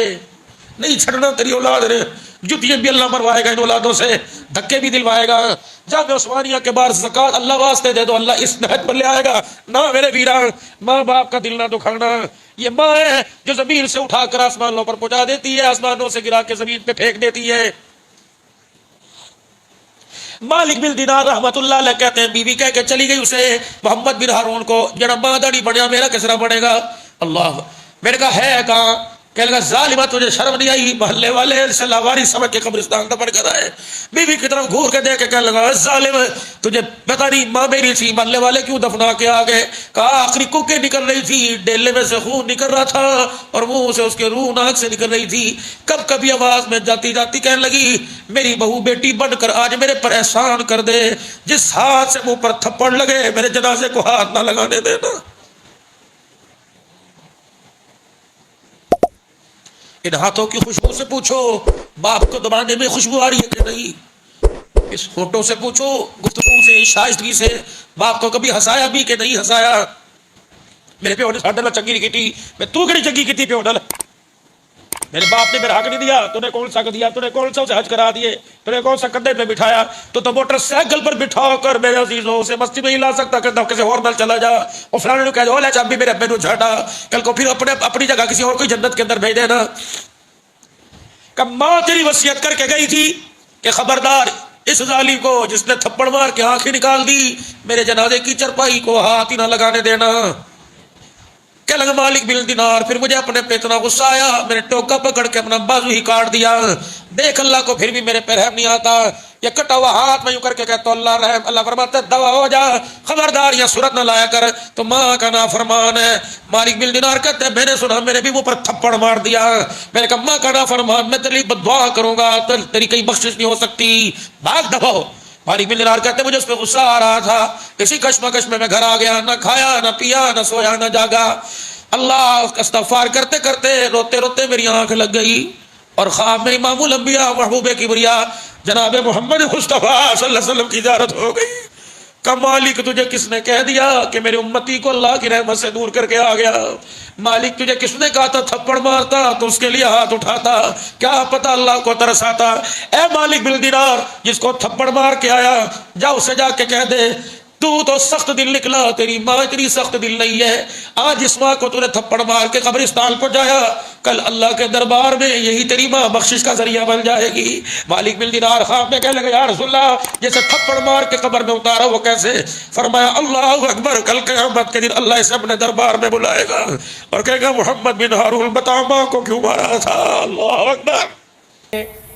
نہیں چھڑنا تیری اولاد نے، جتیاں بھی اللہ مروائے گا ان اولادوں سے، دھکے بھی دلوائے گا۔ جب عثمانیہ کے بعد زکوٰۃ اللہ واسطے دے دو، اللہ اس نہج پر لے آئے گا۔ نہ میرے ویران، ماں باپ کا دل نہ دکھانا۔ یہ ماں ہے جو زمین سے اٹھا کر آسمانوں پر پہنچا دیتی ہے، آسمانوں سے گرا کے زمین پہ پھینک دیتی ہے۔ مالک بن دینار رحمت اللہ علیہ کہتے ہیں بیوی کہہ کے چلی گئی اسے، محمد بن ہارون کو، جڑا ماں داڑی بنیا میرا کس طرح بنے گا؟ اللہ، میں نے کہا ہے کہاں؟ کہنے لگا ظالمہ تجھے شرم نہیں آئی؟ محلے والے سے لاواری سمجھ کے قبرستان دفن کر آئے۔ بیوی کی طرف گھور کے دیکھ کے کہنے لگا ظالم تجھے پتہ نہیں ماں میری تھی، محلے والے کیوں دفنا کے آ گئے؟ کہا آخری کوکے نکل رہی تھی، ڈیلے میں سے خون نکل رہا تھا اور منہ سے اس کے روح ناک سے نکل رہی تھی۔ کب کبھی آواز میں جاتی جاتی کہنے لگی میری بہو بیٹی بن کر آج میرے پر احسان کر دے، جس ہاتھ سے منہ پر تھپڑ لگے میرے جنازے کو ہاتھ نہ لگانے دینا۔ ان ہاتھوں کی خوشبو سے پوچھو باپ کو دبانے میں خوشبو آ رہی ہے کہ نہیں؟ اس فوٹو سے پوچھو، گفتگو سے، شائستگی سے باپ کو کبھی ہنسایا بھی کہ نہیں ہنسایا؟ میرے پیو نے ساڈے نال چنگی نہیں کی، میں تو کہڑی چنگی کی پیو نال؟ میرے باپ نے میرا حق نہیں دیا، تو نے کون سا دیا؟ تو نے کون سا اسے حج کرا دیے؟ تو نے کون سا کندھے پہ بٹھایا؟ تو موٹر سائیکل پر بٹھا کر میرے عزیزوں اسے مسجد میں ہی لا سکتا، کہتا کسی اور نال چلا جا، اور فلانے نے کہہ دو لے چابی میرے ابے نو جھاڑا، کل کو پھر اپنی جگہ کسی اور کو جنت کے اندر بھیج دینا۔ کہ ماں تیری وصیت کر کے گئی تھی کہ خبردار اس ظالم کو جس نے تھپڑ مار کے آنکھیں نکال دی میرے جنازے کی چرپائی کو ہاتھ ہی نہ لگانے دینا۔ کہ لگا مالک بن دینار، پھر مجھے اپنے پہ اتنا غصہ آیا، میں نے ٹوکا پکڑ کے اپنا بازو ہی کاٹ دیا۔ دیکھ اللہ کو پھر بھی میرے پہ رحم نہیں آتا، یہ کٹا ہوا ہاتھ میں یوں کر کے کہتا اللہ رحم، اللہ فرماتا ہے دوا ہو جا، خبردار یہ صورت نہ لایا کر، تو ماں کا نافرمان ہے۔ مالک بن دینار کہتے ہیں میں نے سنا میرے بھی منہ پر تھپڑ مار دیا، میں نے کہا ماں کا نافرمان، میں تیری بددعا کروں گا، تیری کہیں بخشش نہیں ہو سکتی، بھاگ دفعو۔ مالک بن دینار کہتے مجھے اس پہ غصہ آ رہا تھا، اسی کشمکش میں گھر آ گیا، نہ کھایا نہ پیا نہ سویا نہ جاگا۔ اللہ استغفار کرتے کرتے روتے روتے میری آنکھ لگ گئی، اور خواب میں امام الانبیاء محبوب کبریا جناب محمد مصطفیٰ صلی اللہ علیہ وسلم کی زیارت ہو گئی۔ کہ مالک تجھے کس نے کہہ دیا کہ میرے امتی کو اللہ کی رحمت سے دور کر کے آ گیا؟ مالک تجھے کس نے کہا تھا تھپڑ مارتا تو اس کے لیے ہاتھ اٹھاتا؟ کیا پتا اللہ کو ترس آتا؟ اے مالک بن دینار، جس کو تھپڑ مار کے آیا جا اسے جا کے کہہ دے تو سخت دل نکلا، تیری ماں اتنی سخت دل نہیں ہے، آج اس ماں کو تو نے تھپڑ مار کے قبرستان پہنچایا، کل اللہ کے دربار میں یہی تیری ماں بخشش کا ذریعہ بن جائے گی۔ مالک بن دینار خواب میں کہنے لگا یا رسول اللہ جیسے تھپڑ مار کے قبر میں اتارا وہ کیسے؟ فرمایا اللہ اکبر، کل قیامت کے دن اللہ اسے اپنے دربار میں بلائے گا اور کہے گا محمد بن ہارون بتا ماں کو کیوں مارا تھا؟ اللہ اکبر۔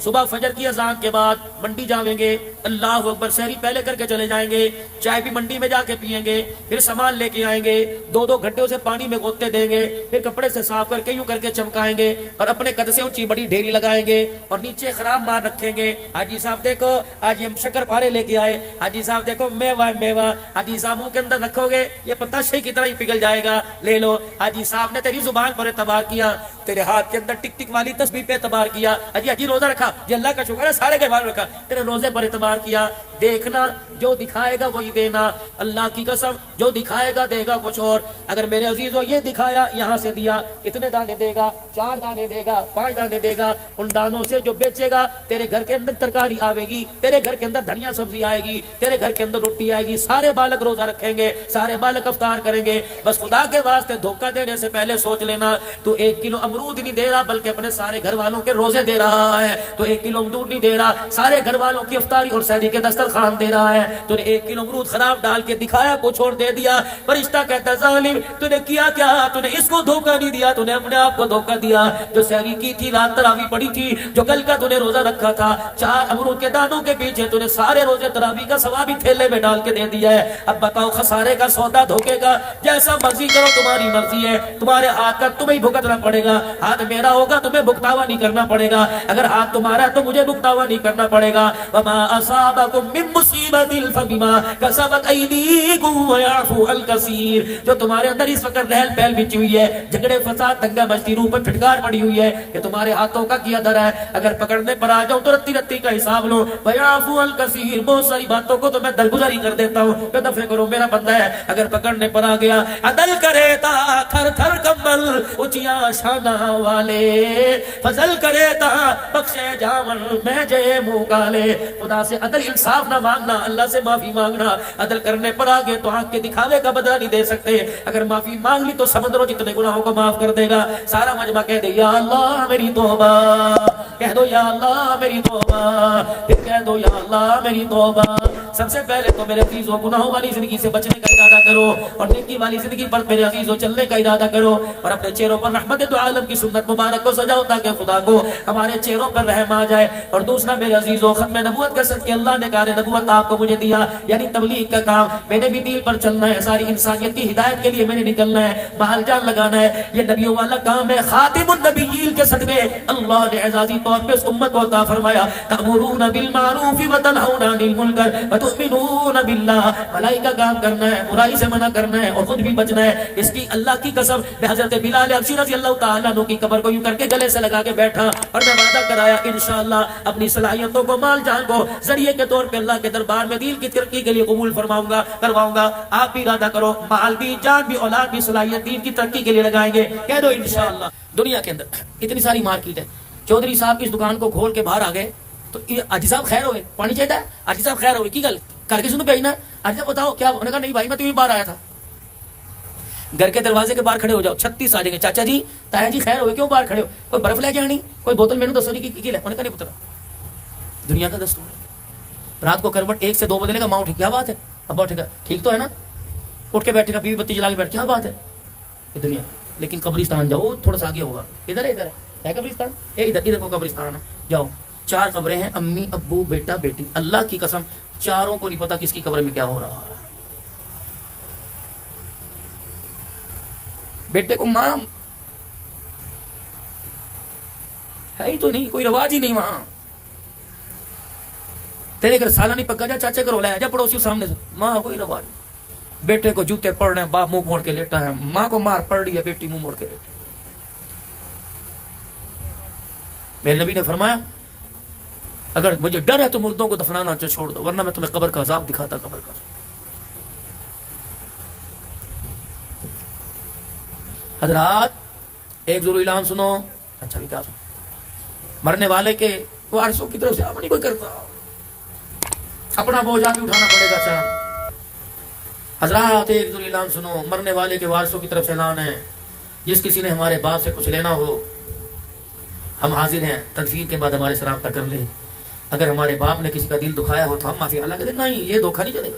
صبح فجر کی اذان کے بعد منڈی جائیں گے، اللہ اکبر، سحری پہلے کر کے چلے جائیں گے، چائے بھی منڈی میں جا کے پئیں گے، پھر سامان لے کے آئیں گے، 2-2 گھنٹے اسے پانی میں گوتے دیں گے، پھر کپڑے سے صاف کر کے یوں کر کے چمکائیں گے اور اپنے قد سے اونچی بڑی ڈھیری لگائیں گے اور نیچے خراب مار رکھیں گے۔ حاجی صاحب دیکھو آج ہم شکر پارے لے کے آئے، حاجی صاحب دیکھو میوہ میوہ، حاجی صاحب منہ کے اندر رکھو گے یہ پتاشے کی طرح ہی پگھل جائے گا، لے لو۔ حاجی صاحب نے تیری زبان پر اعتبار کیا، تیرے ہاتھ کے اندر ٹک ٹک والی تسبیح پہ اعتبار کیا، حاجی روزہ رکھا، یہ اللہ کا شکر ہے، سارے کے بار رکھا، تیرے روزے پر اعتبار کیا۔ دیکھنا جو دکھائے گا وہی دینا، اللہ کی قسم جو دکھائے گا دے گا کچھ اور۔ اگر میرے عزیزو یہ دکھایا یہاں سے دیا، اتنے دانے دے گا، 4 دانے دے گا، 5 دانے دے گا، ان دانوں سے جو بیچے گا تیرے گھر کے اندر ترکاری آئے گی، تیرے گھر کے اندر دھنیا سبزی آئے گی، تیرے گھر کے اندر روٹی آئے گی، سارے بالک روزہ رکھیں گے، سارے بالک افطار کریں گے۔ بس خدا کے واسطے دھوکہ دینے سے پہلے سوچ لینا تو 1 کلو امرود نہیں دے رہا بلکہ اپنے سارے گھر والوں کے روزے دے رہا ہے، تو 1 کلو امرود نہیں دے رہا، سارے گھر والوں کی افطاری اور سحری کے دسترخوان دے رہا ہے، تو نے 1 کلو امرود خراب ڈال کے دکھایا کچھ اور دے دیا۔ فرشتہ کہتا ہے ظالم تو نے کیا کیا؟ تو نے اس کو دھوکہ نہیں دیا، تو نے اپنے آپ کو دھوکہ دیا۔ جو سحری کی تھی، رات تراویح پڑی تھی، جو کل کا تو نے روزہ رکھا تھا، 4 امرود کے دانوں کے پیچھے تو نے سارے روزے تراویح کا ثواب ہی تھیلے میں ڈال کے دے دیا ہے۔ اب بتاؤ خسارے کا سودا دھوکے کا، جیسا مرضی کرو تمہاری مرضی ہے، تمہارے ہاتھ کا تمہیں بھگتنا پڑے گا، ہاتھ میرا ہوگا تمہیں بھگتاوا نہیں کرنا پڑے گا، اگر ہاتھ تمہارا ہے تو مجھے بھگتاوا نہیں کرنا پڑے گا۔ وما اصابکم من مصیبت فبما کسبت ایدیکم ویعفو عن کثیر. جو تمہارے اندر اس وقت رہل پہل بچی ہوئی ہے, جھگڑے فساد دنگا مچتی, روح پر پھٹکار پڑی ہوئی ہے, کہ تمہارے ہاتھوں کا کیا در ہے, اگر پکڑنے پر آ جاؤں تو رتی رتی کا حساب لو. ویعفو عن کثیر, بہت ساری باتوں کو تو میں درگزاری کر دیتا ہوں, کہ دفع کرو میرا بندہ ہے. اگر پکڑنے پر آ گیا, عدل کرے تا تھر تھر کمبل اچیا شانہ والے, فضل کرے تا بخشے جامن میں جے منہ کالے. خدا سے عدل انصاف نہ مانگنا, اللہ سے معافی مانگنا. عدل کرنے پر آگے تو آنکھ کے دکھاوے کا بدلہ نہیں دے سکتے. اگر معافی مانگ لی تو سمندروں جتنے گناہوں کو معاف کر دے گا. سارا مجمع کہہ دے یا اللہ میری توبہ, کہہ دو یا اللہ میری توبہ, پھر کہہ دو یا اللہ میری توبہ. سب سے پہلے تو میرے عزیزوں گناہوں والی زندگی سے بچنے کا ارادہ کرو, اور نیکی والی زندگی پر میرے عزیزوں چلنے کا ارادہ کرو, اور اپنے چہروں پر رحمت دو عالم کی سنت مبارک کو سجاؤ تاکہ خدا کو ہمارے چہروں پر رحم آ جائے. اور دوسرا میرے عزیزوں, ختم نبوت کا صدقہ اللہ نے کار نبوت آپ کو مجھے دیا, یعنی تبلیغ کا کام. میں نے بھی دین پر چلنا ہے, ساری انسانیت کی ہدایت کے لیے میں نے نکلنا ہے, محل جان لگانا ہے. یہ نبیوں والا کام ہے. خاتم النبیین کے صدقے اللہ نے اعزازی طور پہ اس امت کو عطا فرمایا, تأمرون بالمعروف وتنہون عن المنکر وتؤمنون باللہ. بھلائی کا کام کرنا ہے, برائی سے منع کرنا ہے, اور خود بھی بچنا ہے. اس کی اللہ کی قسم, میں حضرت بلال حبشی رضی اللہ تعالیٰ عنہ کی قبر کو یوں کر کے گلے سے لگا کے بیٹھا, اور میں وعدہ کرایا انشاءاللہ اپنی صلاحیتوں کو مال جان کو ذریعے کے طور پہ اللہ کے دربار میں دین کی ترقی کے لیے قبول فرماؤں گا, کرواؤں گا. آپ بھی ارادہ کرو, مال بھی, جان بھی, اولاد بھی, صلاحیت دین کی ترقی کے لیے لگائیں گے. کہہ دو انشاءاللہ. دنیا کے اندر اتنی ساری مارکیٹ ہے. چودھری صاحب کی اس دکان کو کھول کے باہر آ گئے تو حاجی صاحب خیر ہوئے, پانی چاہیے, حاجی صاحب خیر ہوئے کی گل کر کے سنو بھیجنا. حاجی صاحب بتاؤ کیا؟ انہوں نے کہا نہیں بھائی میں تو باہر آیا تھا. گھر کے دروازے کے باہر کھڑے ہو جاؤ, 36 آ جائیں گے. چاچا جی, تایا جی خیر ہوئے, کیوں باہر کھڑے ہو؟ کوئی برف لے کے آنی, کوئی بوتل میں نے دسو کی لے. انہوں نے کہا نہیں پتہ, دنیا کا دستور ہے. رات کو کروٹ 1 سے 2 بدلے گا, ماں اٹھی, کیا بات ہے ابا اٹھے گا, ٹھیک تو ہے نا, اٹھ کے بیٹھے گا, بیوی بتی جلا کے بیٹھ, کیا بات ہے یہ دنیا. لیکن قبرستان جاؤ, تھوڑا سا آگے ہوگا, ادھر ہے قبرستان, ادھر کو قبرستان ہے, جاؤ. 4 قبریں ہیں, امی, ابو, بیٹا, بیٹی. اللہ کی قسم چاروں کو نہیں پتا کس کی قبر میں کیا ہو رہا ہے. بیٹے کو ماں ہے ہی تو نہیں, کوئی رواج ہی نہیں وہاں. تیرے گھر سالہ نہیں پکا, جا چاچے گھر لایا, جا پڑوسی سامنے سے, ماں کوئی رواج. بیٹے کو جوتے پڑ رہے ہیں, باپ منہ موڑ کے لیٹا ہے, ماں کو مار پڑ رہی ہے, بیٹی منہ موڑ کے لیٹا. میرے نبی نے فرمایا اگر مجھے ڈر ہے تو مردوں کو دفنانا چھوڑ دو, ورنہ میں تمہیں قبر کا عذاب دکھاتا. قبر کا حضرات ایک ضرور اعلان سنو. اچھا بھی کیا سنو, مرنے والے کے وارثوں کی طرف سے آپ نہیں کوئی کرتا, اپنا بوجھ بھی اٹھانا پڑے گا. چاند حضرات ایک ضرور اعلان سنو, مرنے والے کے وارثوں کی طرف سے اعلان ہے, جس کسی نے ہمارے باپ سے کچھ لینا ہو ہم حاضر ہیں, تدفین کے بعد ہمارے سے رابطہ کر لیں. اگر ہمارے باپ نے کسی کا دل دکھایا ہو تو ہم معافی. اللہ کہتے ہیں نہیں, یہ دھوکہ نہیں چلے گا.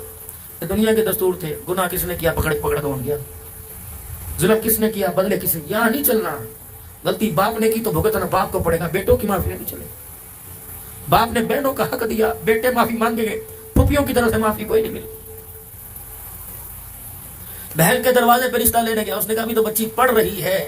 یہ دنیا کے دستور تھے. گناہ کس نے کیا, پکڑ کون گیا. ظلم کس نے کیا, بدلے کس نے, یہاں نہیں چلنا. غلطی باپ نے کی تو بھگتنا باپ کو پڑے گا. بیٹوں کی معافی نہیں چلے. باپ نے بہنوں کا حق دیا, بیٹے معافی مانگیں گے, پھوپھیوں کی طرف سے معافی کوئی نہیں ملی. بہن کے دروازے پہ رشتہ لینے گیا, اس نے کہا ابھی تو بچی پڑھ رہی ہے,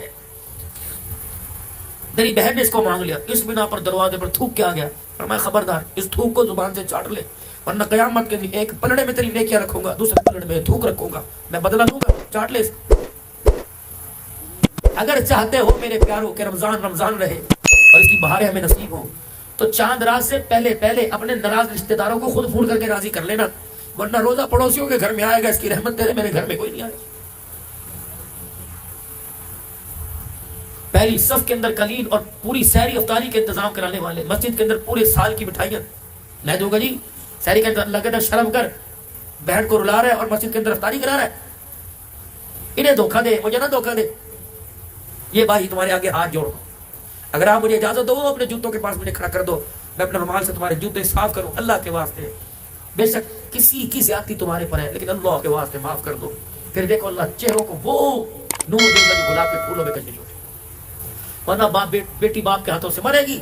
میری بہن نے اس کو مانگ لیا, اس بنا پر دروازے پر تھوک کے آ گیا. فرمایا خبردار, اس تھوک کو زبان سے چاٹ لے, ورنہ قیامت کے دن ایک پلڑے میں تیری نیکیاں رکھوں گا, دوسرے پلڑے میں تھوک رکھوں گا, میں بدلہ دوں گا, چاٹ لے. اگر چاہتے ہو میرے پیاروں کہ رمضان رہے اور اس کی بہاریں ہمیں نصیب ہوں, تو چاند رات سے پہلے اپنے ناراض رشتہ داروں کو خود فون کر کے راضی کر لینا, ورنہ روزہ پڑوسیوں کے گھر میں آئے گا, اس کی رحمت تیرے میرے گھر میں کوئی نہیں آئے. پہلی صف کے اندر قلیل اور پوری سحری افطاری کے انتظام کرانے والے, مسجد کے اندر پورے سال کی مٹھائیاں میں دوں گا جی. سحری کے اندر اللہ کے اندر شرم کر, بہن کو رلا رہا ہے اور مسجد کے اندر افطاری کرا رہا ہے. انہیں دھوکہ دے, مجھے نہ دھوکہ دے. یہ بھائی تمہارے آگے ہاتھ جوڑ, اگر آپ مجھے اجازت دو اپنے جوتوں کے پاس مجھے کھڑا کر دو, میں اپنے رومال سے تمہارے جوتے صاف کروں اللہ کے واسطے. بے شک کسی کی زیادتی تمہارے پر ہے, لیکن اللہ کے واسطے معاف کر دو. پھر دیکھو اللہ چہروں کو وہ نور دے گا جو گلاب کے پھولوں میں کشش ہوتی, ورنہ باپ بیٹی باپ کے ہاتھوں سے مرے گی.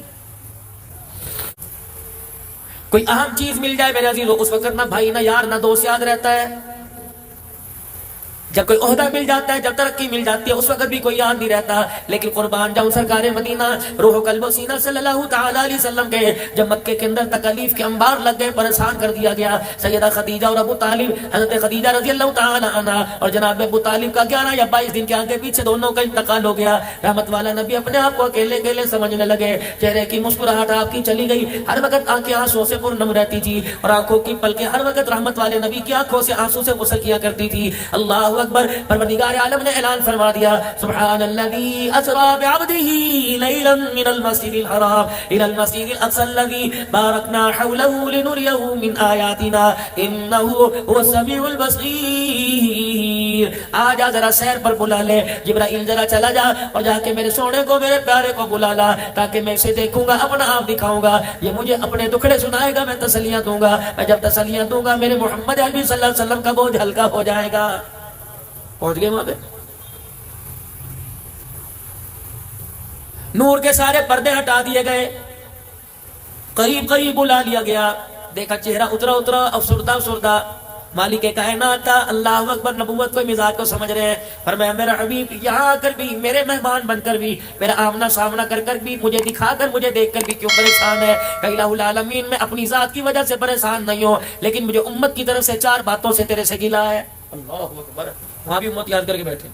کوئی اہم چیز مل جائے میرے عزیزو, اس وقت نہ بھائی نہ یار نہ دوست یاد رہتا ہے. جب کوئی عہدہ مل جاتا ہے، جب ترقی مل جاتی ہے، اس وقت بھی کوئی یاد نہیں رہتا. لیکن قربان جاؤں سرکار مدینہ روح و قلب و سینہ صلی اللہ تعالی علیہ وسلم کے جب مکے کے اندر تکالیف کے انبار لگ گئے، پریشان کر دیا گیا. سیدہ خدیجہ اور ابو طالب، حضرت خدیجہ رضی اللہ تعالی عنہا اور جناب ابو طالب کا 11 یا 22 دن کے آگے پیچھے دونوں کا انتقال ہو گیا. رحمت والا نبی اپنے آپ کو اکیلے اکیلے سمجھنے لگے. چہرے کی مسکراہٹ آپ کی چلی گئی، ہر وقت آنکھیں آنسوں سے پرنم رہتی تھی، اور آنکھوں کی پلکیں ہر وقت رحمت والے نبی کی آنکھوں سے آنسوں سے غسل کیا کرتی تھی. اللہ اکبر. پروردگار عالم نے اعلان فرما دیا، سبحان الذی اسری بعبدہ لیلا من المسجد الحرام الى المسجد الاقصى الذی بارکنا حولہ لنریہ من آیاتنا انہ هو السمیع البصیر. آجا ذرا سیر پر بلا لے جبرائیل، ذرا چلا جا اور جا کے میرے سونے کو، میرے پیارے کو بلا لا، تاکہ میں اسے دیکھوں گا، اپنا آپ دکھاؤں گا، یہ مجھے اپنے دکھڑے سنائے گا، میں تسلیاں دوں گا. میں جب تسلیاں دوں گا میرے محمد عربی صلی اللہ علیہ وسلم کا بوجھ ہلکا ہو جائے گا. پہنچ گئے وہاں پہ. نور کے سارے پردے ہٹا دیے گئے، قریب قریب بلا لیا گیا. دیکھا چہرہ اترا اترا، افسردہ افسردہ. مالک کائنات تھا، اللہ اکبر، نبوت کو مزاج کو سمجھ رہے ہیں. فرمایا میرا حبیب یہاں آ کر بھی، میرے مہمان بن کر بھی، میرا آمنا سامنا کر کر بھی، مجھے دکھا کر، مجھے دیکھ کر بھی کیوں پریشان ہے؟ کہ الہ العالمین میں اپنی ذات کی وجہ سے پریشان نہیں ہوں، لیکن مجھے امت کی طرف سے 4 باتوں سے تیرے سے گلا ہے. اللہ اکبر. وہاں بھی امت یاد کر کے بیٹھے.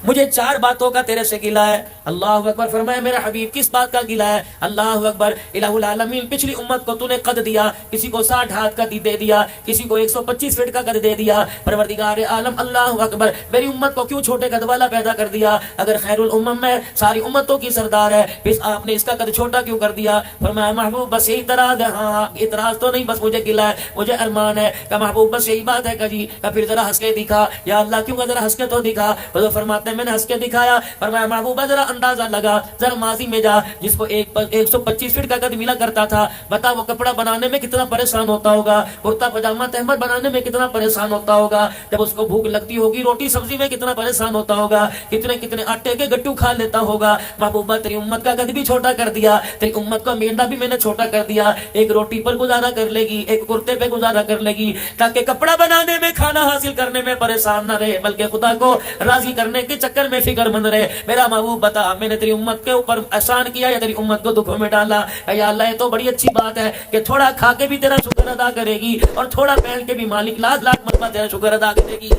مجھے 4 باتوں کا تیرے سے گلا ہے. اللہ اکبر. فرمایا میرا حبیب کس بات کا گلا ہے؟ اللہ اکبر. الہ العالمین پچھلی امت کو تو نے قد دیا، کسی کو 60 ہاتھ کا دے دیا، کسی کو 125 فٹ کا قد دے دیا. پروردگار عالم اللہ اکبر، میری امت کو کیوں چھوٹے قد والا پیدا کر دیا؟ اگر خیر الامم میں ساری امتوں کی سردار ہے، پھر آپ نے اس کا قد چھوٹا کیوں کر دیا؟ فرمایا محبوب بس یہی اعتراض ہے. ہاں اعتراض تو نہیں، بس مجھے گلا ہے، مجھے ارمان ہے. کہ محبوب بس یہی بات ہے کہ جی، کہ پھر ذرا ہنس کے دکھا. یا اللہ کیوں؟ ذرا ہنس کے تو دکھا. تو فرماتے میں نے ہنس کے دکھایا. فرمایا محبوبہ ذرا اندازہ لگا، ذرا ماضی میں جا، جس کو 125 فٹ کا قد ملا کرتا تھا، بتا وہ کپڑا بنانے میں کتنا پریشان ہوتا ہوگا، کرتا پاجامہ تہمت بنانے میں کتنا پریشان ہوتا ہوگا، جب اس کو بھوک لگتی ہوگی روٹی سبزی میں کتنا پریشان ہوتا ہوگا، کتنے کتنے آٹے کے گٹو کھا لیتا ہوگا. محبوبہ تیری امت کا قد بھی چھوٹا کر دیا، تیری امت کا میندہ بھی میں نے چھوٹا کر دیا. ایک روٹی پر گزارا کر لے گی، ایک کرتے پہ گزارا کر لے گی، تاکہ کپڑا بنانے میں، کھانا حاصل کرنے میں پریشان نہ رہے، بلکہ خدا کو راضی کرنے کے چکر میں فکر مند رہے. میرا محبوب بتا، میں نے تیری امت کے اوپر احسان کیا یا تیری امت کو دکھوں میں ڈالا؟ یا اللہ یہ تو بڑی اچھی بات ہے کہ تھوڑا کھا کے بھی تیرا شکر ادا کرے گی، اور تھوڑا پہن کے بھی مالک لاکھ لاکھ مرتبہ تیرا شکر ادا کرے گی.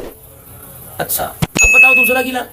اچھا اب بتاؤ دوسرا گلا.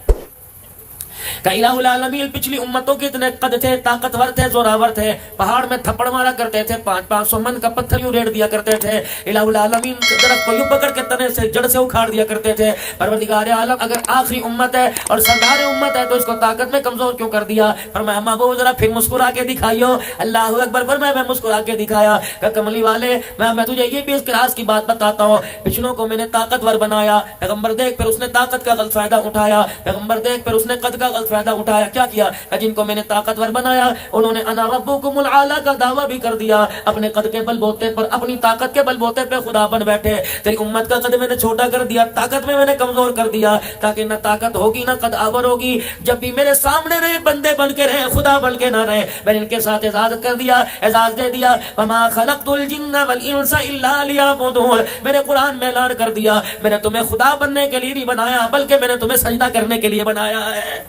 کہ الہ العالمین پچھلی امتوں کے اتنے قد تھے، طاقتور تھے، زوراور تھے، پہاڑ میں تھپڑ مارا کرتے تھے، 500 من کا پتھر یوں ریڑ دیا کرتے تھے. الہ العالمین درخت کو یوں پکڑ کے تنے سے جڑ سے اکھاڑ دیا کرتے تھے. پروردگار عالم اگر آخری امت ہے اور سردار امت ہے تو اس کو طاقت میں کمزور کیوں کر دیا؟ فرمایا محبوب ذرا پھر مسکرا کے دکھائیو. اللہ اکبر. فرمایا میں مسکرا کے دکھایا. کہ کملی والے میں تجھے یہ بھی اس راز کی بات بتاتا ہوں، پچھلوں کو میں نے طاقتور بنایا، پیغمبر دیکھ پھر اس نے طاقت کا غلط فائدہ اٹھایا، پیغمبر دیکھ پھر اس نے قد کا غلط فائدہ اٹھایا. کیا کیا؟ جن کو میں نے طاقتور بنایا انہوں نے انا ربکم الاعلی کا دعویٰ بھی کر دیا، اپنے قد کے بل بوتے پر، اپنی طاقت کے بل بوتے پہ خدا بن بیٹھے. تیری امت کا قد میں نے چھوٹا کر دیا، طاقت میں نے کمزور کر دیا، تاکہ نہ طاقت ہوگی نہ قد آور ہوگی. جب بھی میرے سامنے رہے، بندے بن کے رہے، خدا بن کے نہ رہے. میں نے ان کے ساتھ اعزاز کر دیا، اعزاز دے دیا. وما خلقت الجن والانس الا لیعبدون. میں نے قرآن میں اعلان کر دیا، میں نے تمہیں خدا بننے کے لیے نہیں بنایا، بلکہ میں نے تمہیں سجدہ کرنے کے لیے بنایا ہے.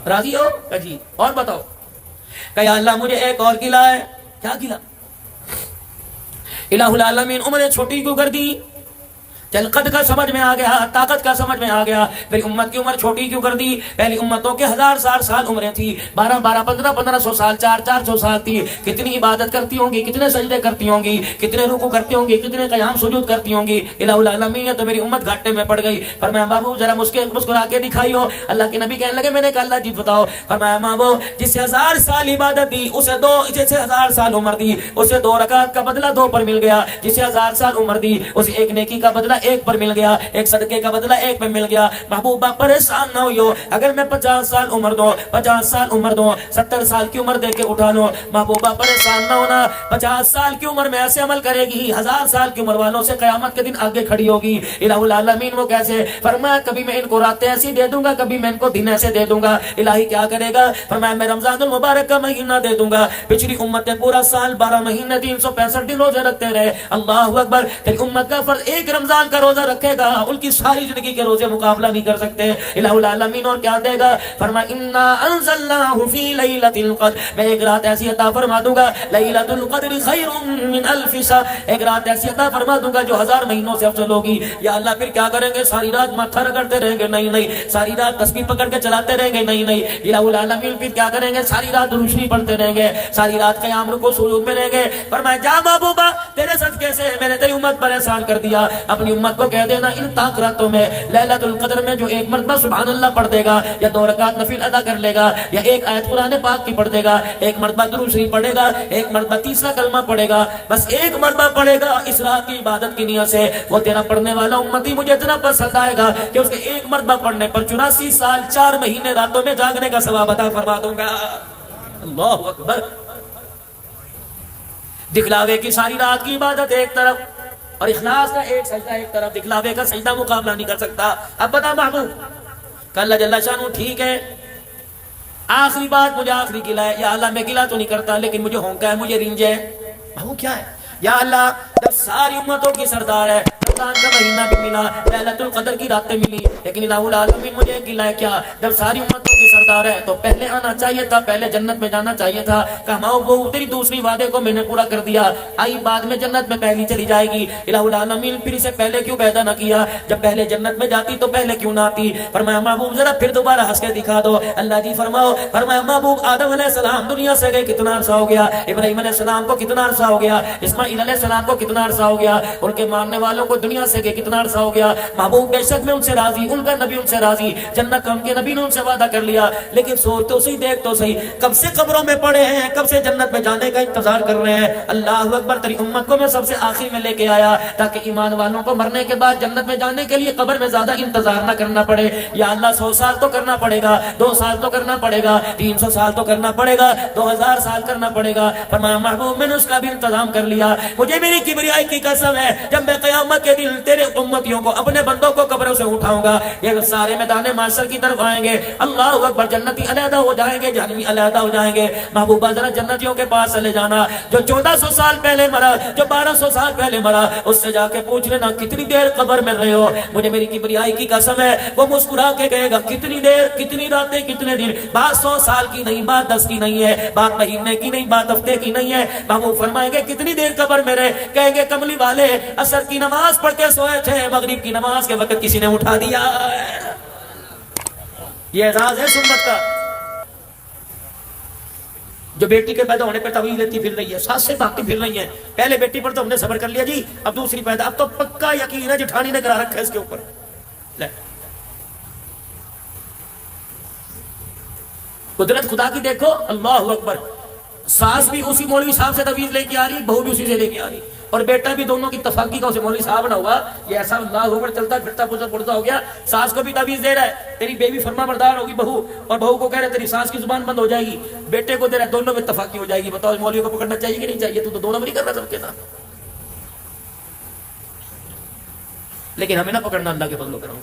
راضی ہو؟ کہ جی. اور بتاؤ. کہ یا اللہ مجھے ایک اور گلا ہے. کیا گلا؟ الہ العالمین عمریں چھوٹی کیوں کر دی؟ چل قد کا سمجھ میں آ گیا، طاقت کا سمجھ میں آ گیا، پھر امت کی عمر چھوٹی کیوں کر دی؟ پہلی امتوں کے 1000 سال عمریں تھی، 1500 سال، 400 سال تھی. کتنی عبادت کرتی ہوں گی، کتنے سجدے کرتی ہوں گی، کتنے رکوع کرتی ہوں گی، کتنے قیام سجود کرتی ہوں گی. الہ العالمین تو میری امت گھاٹے میں پڑ گئی. فرمایا بابو ذرا مسکرا کے دکھائیو. اللہ کے نبی کہنے لگے، میں نے کہا اللہ جی بتاؤ. فرمایا بابو جسے 1000 سال عبادت دی، اسے 1000 سال عمر دی، اسے 2 رکعت کا بدلہ 2 پر مل گیا. جسے 1000 سال عمر دی، اسے 1 نیکی کا بدلہ 1 پر مل گیا، 1 صدقے کا بدلہ 1 پر مل گیا. محبوبہ پریشان نہ ہوئیو. اگر میں 50 سال عمر دوں، 50 سال عمر دوں، 70 سال کی عمر دے کے اٹھا لوں، محبوبہ پریشان نہ ہونا. 50 سال کی عمر میں ایسے عمل کرے گی، 1000 سال کی عمر والوں سے قیامت کے دن آگے کھڑی ہوگی. الہ العالمین وہ کیسے؟ فرمایا کبھی میں ان کو راتیں ایسی دے دوں گا، کبھی میں ان کو دن ایسے دے دوں گا. الہی کیا کرے گا؟ فرمایا میں رمضان المبارک کا مہینہ دے دوں گا. پچھلی امتیں پورا سال 12 مہینے 365 دن روزے رکھتے رہے. اللہ اکبر. تیری امت کا فرض ایک رمضان کا روزہ رکھے گا ان کی ساری زندگی کے روزے مقابلہ نہیں کر سکتے. الہ العالمین اور کیا دے گا؟ فرمایا انا انزلناہ فی لیلۃ القدر، میں ایک رات ایسی عطا فرما دوں گا لیلۃ القدر خیر من الف شہر، ایک رات ایسی عطا فرما دوں گا جو 1000 مہینوں سے افضل ہوگی. یا اللہ پھر کیا کریں گے؟ ساری رات ماتھا رگڑتے رہیں گے؟ نہیں نہیں. ساری رات تسبیح پکڑ کے چلاتے رہیں گے؟ نہیں نہیں. الہ العالمین پھر کیا کریں گے؟ ساری رات روشنی پڑھتے رہیں گے، ساری رات قیام رکوع سجود میں رہیں گے. فرمایا جا محبوبہ تیرے صدقے سے میں نے تیری امت پر احسان کر دیا، اپنی امت کو کہہ دینا ان تاک راتوں میں لیلۃ القدر میں جو ایک مرتبہ سبحان اللہ پڑھ دے گا یا 2 رکعت نفل ادا کر لے گا یا ایک آیت قرآن پاک کی پڑھ دے گا، ایک مرتبہ درود شریف پڑھے گا، ایک مرتبہ تیسرا کلمہ پڑھے گا، بس ایک مرتبہ پڑھے گا اس رات کی عبادت کی نیت سے، وہ تیرا پڑھنے والا امتی مجھے اتنا پسند آئے گا کہ اس کے ایک مرتبہ پڑھنے پر 84 سال 4 مہینے راتوں میں جاگنے کا ثواب عطا فرما دوں گا. اللہ اکبر. دکھلاوے کی ساری رات کی عبادت ایک طرف اور اخلاص کا ایک سجدہ ایک طرف، دکھلاوے کا سجدہ مقابلہ نہیں کر سکتا. اب بتا محبوب کہ اللہ جل شانہ ٹھیک ہے آخری بات مجھے آخری گلہ ہے، یا اللہ میں گلہ تو نہیں کرتا لیکن مجھے ہونکا ہے، مجھے رینج ہے. محبوب کیا ہے؟ یا اللہ جب ساری امتوں کی سردار ہے، رمضان کا مہینہ بھی ملا، لیلۃ القدر کی راتیں ملی، لیکن الہ العالمین مجھے گلہ ہے کیا؟ جب ساری امتوں کی سردار ہے تو پہلے آنا چاہیے تھا، پہلے جنت میں جانا چاہیے تھا. کہا وہ تیری دوسری وعدے کو میں نے پورا کر دیا، آئی بعد میں جنت میں پہلی چلی جائے گی. الہ العالمین پھر اسے پہلے کیوں پیدا نہ کیا؟ جب پہلے جنت میں جاتی تو پہلے کیوں نہ آتی؟ فرمایا محبوب ذرا پھر دوبارہ ہنس کے دکھا دو. اللہ جی فرماؤ. فرمایا محبوب آدم علیہ السلام دنیا سے گئے کتنا عرصہ ہو گیا؟ ابراہیم علیہ السلام کو کتنا عرصہ ہو گیا؟ اسماعیل علیہ السلام کو کتنا عرصہ ہو گیا؟ ان کے ماننے والوں کو دنیا سے گئے کتنا عرصہ ہو گیا؟ محبوب بے شک میں ان سے راضی، ان کا نبی ان سے راضی، جنت کا ان کے نبی نے ان سے وعدہ کر لیا، لیکن سوچ تو صحیح، دیکھ تو صحیح، کب سے قبروں میں پڑے ہیں، کب سے جنت میں جانے کا انتظار کر رہے ہیں. اللہ اکبر. تیری امت کو میں سب سے آخری میں لے کے آیا تاکہ ایمان والوں کو مرنے کے بعد جنت میں جانے کے لیے قبر میں زیادہ انتظار نہ کرنا پڑے. یا اللہ 100 سال تو کرنا پڑے گا، 2 سال تو کرنا پڑے گا، 300 سال تو کرنا پڑے گا، 2000 سال کرنا پڑے گا. فرمایا محبوب میں نے اس کا بھی انتظام کر لیا. مجھے میری کبریائی کی قسم ہے جب میں قیامت کے دن تیرے امتیوں کو اپنے بندوں کو قبروں سے اٹھاؤں گا، یہ سارے میدان محشر کی طرف آئیں گے. اللہ اکبر. جنتی علیحدہ ہو جائیں گے، جہنمی علیحدہ ہو جائیں گے. محبوبہ ذرا جنتیوں کے پاس چلے جانا جو 1400 سال پہلے مرا، جو 1200 سال پہلے مرا، اس سے جا کے پوچھ لینا کتنی دیر قبر میں رہے ہو. مجھے میری کبریائی کی قسم ہے وہ مسکرا کے کہے گا کتنی دیر، کتنی راتیں، کتنے دن. بات 100 سال کی نہیں، بات 10 کی نہیں ہے، بات مہینے کی نہیں، بات ہفتے کی نہیں ہے. محبوب فرمائیں گے کتنی دیر قبر میں رہے؟ کہیں گے کملی والے عصر کی نماز پڑھ کے سوئے تھے، مغرب کی نماز کے وقت کسی نے اٹھا دیا. یہ اعزاز ہے سنت کا. جو بیٹی کے پیدا ہونے پہ تعویذ لیتی پھر رہی ہے، ساس سے بھاگتی پھر رہی ہے، پہلے بیٹی پر تو ہم نے صبر کر لیا جی، اب دوسری پیدا، اب تو پکا یقین ہے جٹھانی نے کرا رکھا ہے اس کے اوپر. قدرت خدا کی دیکھو. اللہ اکبر. ساس بھی اسی مولوی صاحب سے تعویذ لے کے آ رہی، بہو بھی اسی سے لے کے آ رہی، اور بیٹا بھی دونوں کی اتفاقی کا اسے مولوی صاحب نہ ہوا. یہ ایسا اللہ اوپر چلتا پھرتا پڑتا ہو گیا. ساس کو بھی تعویذ دے رہا ہے تیری بیوی فرما بردار ہوگی بہو، اور بہو کو کہہ رہا ہے تیری ساس کی زبان بند ہو جائے گی. بیٹے کو دے رہا ہے دونوں میں اتفاقی ہو جائے گی. بتاؤ مولوی کو پکڑنا چاہیے کہ نہیں چاہیے؟ تو دونوں میں نہیں کرنا سب کے ساتھ. لیکن ہمیں نہ پکڑنا اللہ کے فضل و کرم.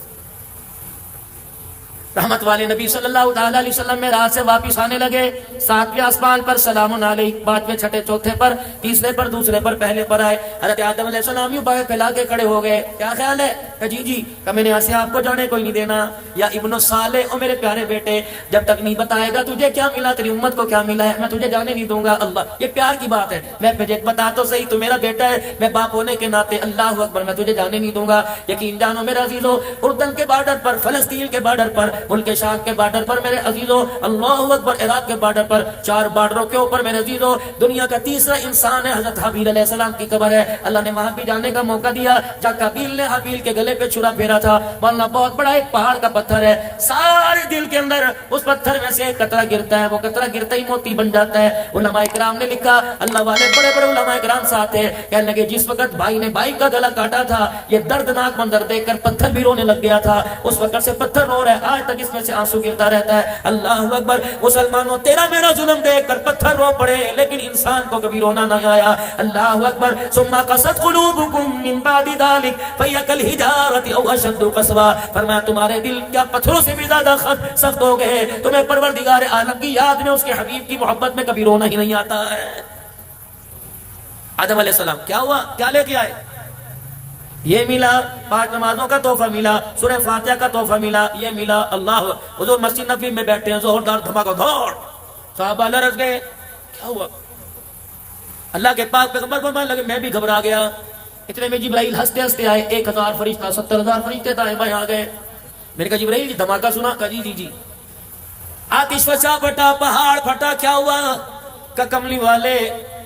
رحمت والے نبی صلی اللہ تعالی علیہ وسلم میں رات سے واپس آنے لگے. 7ویں آسمان پر سلام علیک، 5ویں چھٹے چوتھے پر، تیسرے پر دوسرے پر پہلے پر آئے. حضرت آدم علیہ السلام یوں بائیں پھیلا کے کھڑے ہو گئے. کیا خیال ہے؟ کہ جی جی. کہ میں نے ایسے آپ کو جانے کوئی نہیں دینا. یا ابن الصالح، او میرے پیارے بیٹے جب تک نہیں بتائے گا تجھے کیا ملا، تیری امت کو کیا ملا ہے، میں تجھے جانے نہیں دوں گا. اللہ، یہ پیار کی بات ہے. میں تجھے بتا تو صحیح، تو میرا بیٹا ہے، میں باپ ہونے کے ناطے اللہ اکبر میں تجھے جانے نہیں دوں گا. یقین جانو میرے عزیزو، اردن کے بارڈر پر، فلسطین کے بارڈر پر، ملک شام کے بارڈر پر میرے عزیزو، اللہ اکبر، عراق کے بارڈر پر، 4 بارڈروں کے اوپر میرے عزیزو دنیا کا تیسرا انسان ہے حضرت حابیل علیہ السلام کی قبر ہے. اللہ نے وہاں بھی جانے کا موقع دیا جہاں قابیل نے حابیل کے گلے پہ چھرا پھیرا تھا. مولانا بہت بڑا ایک پہاڑ کا پتھر ہے، سارے دل کے اندر اس پتھر میں سے ایک قطرہ گرتا ہے، وہ قطرہ گرتا ہی موتی بن جاتا ہے. علماء کرام نے لکھا، اللہ والے بڑے بڑے علماء کرام ساتھ ہیں، کہنے لگے جس وقت بھائی نے بھائی کا گلا کاٹا تھا یہ دردناک منظر دیکھ کر پتھر بھی رونے لگ گیا تھا. اس وقت سے پتھر رو رہا ہے، آج تک اس میں سے آنسو گرتا رہتا ہے. اللہ اکبر. مسلمانوں تیرا میرا ظلم دیکھ کر پتھر رو پڑے لیکن انسان کو کبھی رونا نہ آیا. اللہ اکبر. ثم قست قلوبكم من بعد ذلك فهي كالحجارة او اشد قسوة. فرمایا تمہارے دل کیا پتھروں سے بھی زیادہ سخت ہو گئے، تمہیں پروردگار عالم کی یاد میں، اس کے حبیب کی محبت میں کبھی رونا ہی نہیں آتا ہے. آدم علیہ السلام کیا ہوا، کیا لے کے آئے؟ یہ ملا، 5 نمازوں کا تحفہ ملا، سورہ فاتحہ کا تحفہ ملا، یہ ملا۔ اللہ حضور مسجد نبوی میں بیٹھے ہیں، زوردار دھماکہ دھوڑ، صحابہ لرز گئے، کیا ہوا؟ اللہ کے پاک پیغمبر فرمانے لگے میں بھی گھبرا گیا۔ اتنے میں جبرائیل ہنستے ہنستے آئے، 1000 فرشتہ 70,000 فرشتے دائیں بائیں آ گئے۔ میں نے کہا جبرائیل جی دھماکہ سنا؟ کہا جی جی جی۔ آتش فشا پھٹا، پہاڑ پھٹا، کیا ہوا؟ کہ کملی والے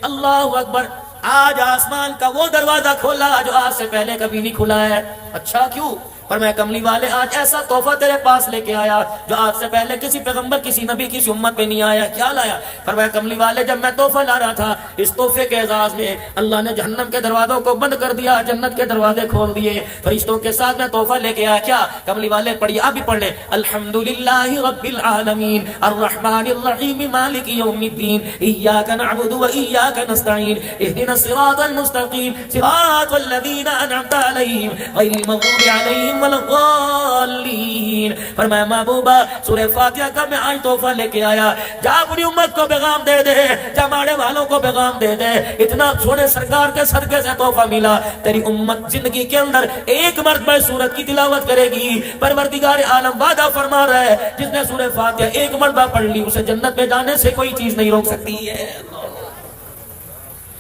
اللہ اکبر، آج آسمان کا وہ دروازہ کھولا جو آج سے پہلے کبھی نہیں کھلا ہے۔ اچھا کیوں؟ پر میں کملی والے آج ایسا تحفہ تیرے پاس لے کے آیا جو آج سے پہلے کسی پیغمبر، کسی نبی، کسی امت پہ نہیں آیا۔ کیا لایا؟ پر میں کملی والے جب میں تحفہ لا رہا تھا، اس تحفے کے اعزاز میں اللہ نے جہنم کے دروازوں کو بند کر دیا، جنت کے دروازے کھول دیے، فرشتوں کے ساتھ میں تحفہ لے کے آیا۔ کیا؟ کملی والے پڑھیے، آپ بھی پڑھ لیں، الحمدللہ رب العالمین الرحمن الرحیم مالک یوم الدین ایاک نعبد و ایاک نستعین اہدنا الصراط المستقیم صراط الذین انعمت علیہم غیر المغضوب علیہم ولا الضالین۔ فرمایا محبوبہ سورہ فاتحہ کا میں آج تحفہ لے کے آیا، جا اپنی امت کو پیغام دے دے، جا ماڑے والوں کو پیغام دے دے، اتنا سونے سرکار کے صدقے سے تحفہ ملا، تیری امت زندگی کے اندر ایک مرتبہ سورت کی تلاوت کرے گی۔ پروردگار عالم وعدہ فرما رہا ہے، جس نے سورہ فاتحہ ایک مرتبہ پڑھ لی اسے جنت میں جانے سے کوئی چیز نہیں روک سکتی ہے۔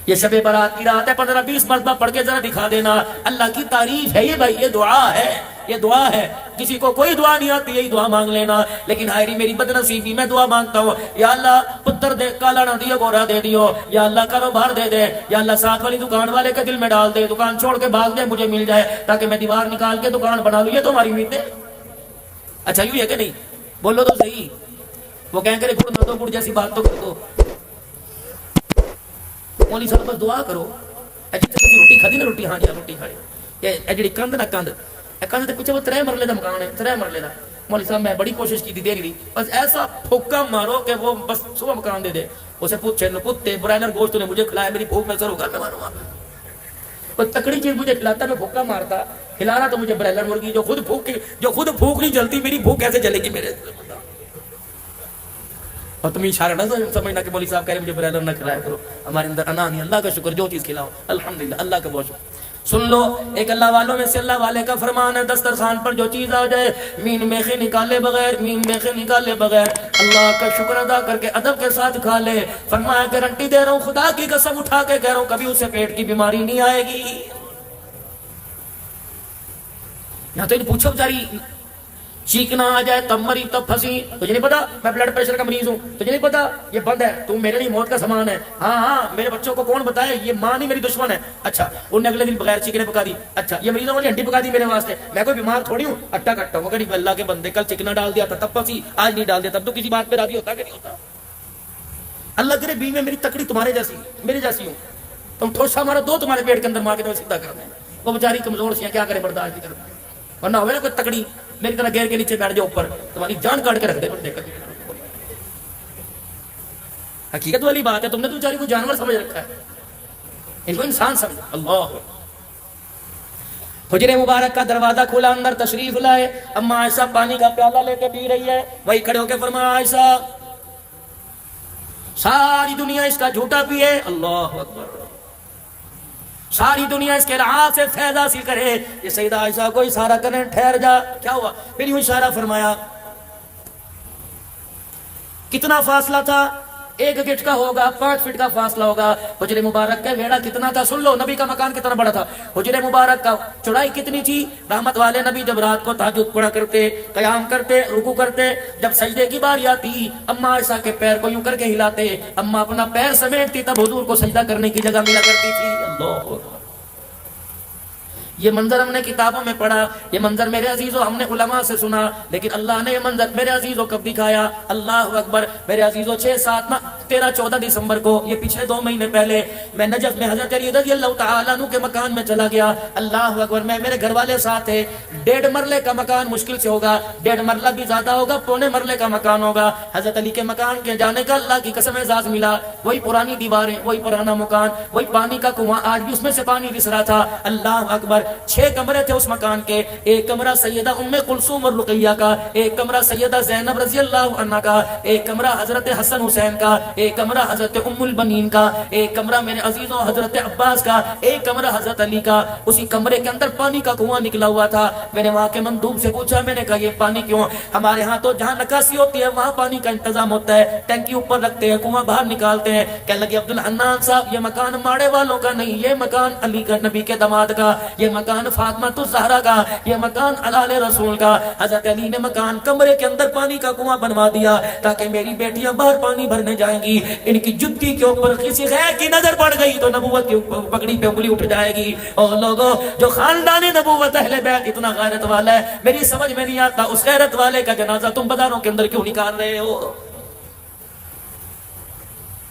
یہ شب برات کی رات ہے، 15-20 مرتبہ پڑھ کے ذرا دکھا دینا، اللہ کی تعریف ہے یہ بھائی، یہ دعا ہے، یہ دعا ہے۔ کسی کو کوئی دعا نہیں آتی، یہی دعا مانگ لینا، لیکن ہائری میری بدنصیبی، میں دعا مانگتا ہوں یا اللہ پتر دے، کالا نہ دیو گورا دے دیو، یا اللہ کاروبار دے دے، یا اللہ ساتھ والی دکان والے کے دل میں ڈال دے، دکان چھوڑ کے بھاگ دے، مجھے مل جائے تاکہ میں دیوار نکال کے دکان بنا لوں۔ یہ تو ہماری امید ہے۔ اچھا یوں ہے کہ نہیں؟ بولو تو صحیح۔ وہ کہیں کہ گڑ نہ دو، گڑ جیسی بات تو کر دو۔ مولوی صاحب بس دعا کرو، روٹی کھدی نا، روٹی ہاں جی روٹی کھائی، یہ جڑی کندھ نہ کندھ کندھ کے پیچھے وہ 3 مرلے کا مکان ہے، 3 مرلے کا۔ مولوی صاحب میں بڑی کوشش کی تھی دے نہیں، بس ایسا پھوکا مارو کہ وہ بس صبح مکان دے دے۔ اسے پوچھے پوتے برائنر گوشت نے مجھے کھلایا، میری بھوک میں سر ہوگا میں ماروں گا، کوئی تکڑی چیز مجھے کھلاتا، میں بھوکا مارتا، کھلا رہا تو مجھے برائنر مرغی جو خود بھوک نہیں جلتی، میری بھوک کیسے جلے گی میرے؟ اور تم اشارہ نہ سمجھنا کہ مولوی صاحب کہہ رہے مجھے برائنر نہ کھلایا کرو، ہمارے اندر انا نہیں۔ اللہ کا شکر جو چیز کھلاؤ الحمدللہ، اللہ کا بہت شکر۔ سن لو، ایک اللہ والوں میں سے اللہ والے کا فرمان ہے، دسترخوان پر جو چیز آ جائے مین میخے نکالے بغیر، مین میخے نکالے بغیر اللہ کا شکر ادا کر کے ادب کے ساتھ کھا لے۔ فرمایا گارنٹی دے رہا ہوں، خدا کی قسم اٹھا کے کہہ رہا ہوں، کبھی اسے پیٹ کی بیماری نہیں آئے گی۔ یہاں تو پوچھو بیچاری چیخنا آ جائے تب مری تب پھنسی، تجھے نہیں پتا میں بلڈ پریشر کا مریض ہوں، تجھے نہیں پتا یہ بند ہے، تو میرے لیے موت کا سامان ہے۔ ہاں ہاں میرے بچوں کو کون بتائے، یہ ماں نہیں میری دشمن ہے۔ اچھا انہوں نے اگلے دن بغیر چکنے پکا دی، اچھا یہ مریضوں والی ہڈی پکا دی میرے واسطے، میں کوئی بیمار تھوڑی ہوں، اٹا کٹا ہوں۔ اگر اللہ کے بندے کل چکنا ڈال دیا تھا تب پھنسی، آج نہیں ڈال دیا تب تو کسی بات پہ راضی ہوتا کہ نہیں ہوتا؟ اللہ کرے بیوی میں میری تکڑی تمہارے جیسی، میرے جیسی ہوں، تم ٹھوسا مارو دو تمہارے پیٹ کے اندر مار کے تمہیں سیدھا کر دیں، وہ بیچاری کمزور سی ہیں، کیا کرے برداشت نہیں کرتے، ورنہ ہوئے نا کوئی تکڑی میری طرح گیر کے نیچے بیٹھ جاؤ اوپر، تمہاری جان کاٹ کے رکھ دے۔ حقیقت والی بات ہے، تم نے تو بیچاری کو جانور سمجھ رکھا ہے، ان کو انسان سمجھ۔ اللہ حجرے مبارک کا دروازہ کھولا، اندر تشریف لائے، اما عائشہ پانی کا پیالہ لے کے پی رہی ہے، وہی کھڑے ہو کے فرمایا عائشہ ساری دنیا اس کا جھوٹا پیے، اللہ اکبر، ساری دنیا اس کے راہ سے فیض حاصل کرے، یہ سیدہ عائشہ کو اشارہ کریں ٹھہر جا۔ کیا ہوا؟ پھر یوں اشارہ فرمایا، کتنا فاصلہ تھا؟ 1 گٹ کا ہوگا، 5 فٹ کا فاصلہ ہوگا۔ حجرے مبارک کا ویڑا کتنا تھا؟ سن لو، نبی کا مکان کتنا بڑا تھا، حجرے مبارک کا چوڑائی کتنی تھی؟ رحمت والے نبی جب رات کو تہجد پڑھا کرتے، قیام کرتے، رکوع کرتے، جب سجدے کی باری آتی اما عائشہ کے پیر کو یوں کر کے ہلاتے، اما اپنا پیر سمیٹتی، تب حضور کو سجدہ کرنے کی جگہ ملا کرتی تھی۔ اللہ، یہ منظر ہم نے کتابوں میں پڑھا، یہ منظر میرے عزیزو ہم نے علماء سے سنا، لیکن اللہ نے یہ منظر میرے عزیزو کب دکھایا؟ اللہ اکبر، میرے عزیزو 13-14 دسمبر کو، یہ پچھلے 2 مہینے پہلے میں نجف میں حضرت علی رضی اللہ تعالیٰ عنہ کے مکان میں چلا گیا۔ اللہ اکبر، میں میرے گھر والے ساتھ تھے، 1.5 مرلے کا مکان مشکل سے ہوگا، 1.5 مرلہ بھی زیادہ ہوگا، 1.25 مرلے کا مکان ہوگا۔ حضرت علی کے مکان کے جانے کا اللہ کی قسم اعزاز ملا، وہی پرانی دیواریں، وہی پرانا مکان، وہی پانی کا کنواں، آج بھی اس میں سے پانی رس رہا تھا۔ اللہ اکبر، 6 کمرے تھے اس مکان کے، ایک کمرہ سیدہ ام کلثوم اور رقیہ کا، ایک کمرہ سیدہ زینب رضی اللہ عنہ کا، ایک کمرہ حضرت حسن حسین کا، ایک کمرہ حضرت ام البنین کا، ایک کمرہ میرے عزیزوں حضرت عباس کا، ایک کمرہ حضرت علی کا. اسی کمرے کے اندر پانی کا کنواں نکلا ہوا تھا. میں نے وہاں کے مندوب سے پوچھا، میں نے کہا یہ پانی کیوں؟ ہمارے ہاں تو جہاں نکاسی ہوتی ہے وہاں پانی کا انتظام ہوتا ہے، ٹینکی اوپر رکھتے ہیں، کنواں باہر نکالتے ہیں. کہنے لگے عبدالحنان صاحب یہ مکان ماڑے والوں کا نہیں، یہ مکان علی کا نبی کے داماد کا، یہ مکان فاطمہ الزہرا کا، یہ مکان آل رسول کا. حضرت علی نے مکان کمرے کے اندر پانی کا کنواں بنوا دیا تاکہ میری بیٹیاں باہر پانی بھرنے جائیں گی، ان کی جتی کے اوپر کسی غیر کی نظر پڑ گئی تو نبوت کی پگڑی پہ انگلی اٹھ جائے گی. اور لوگوں جو خاندان نبوت اہل بیت اتنا غیرت والا ہے، میری سمجھ میں نہیں آتا اس غیرت والے کا جنازہ تم بازاروں کے اندر کیوں نکال رہے ہو؟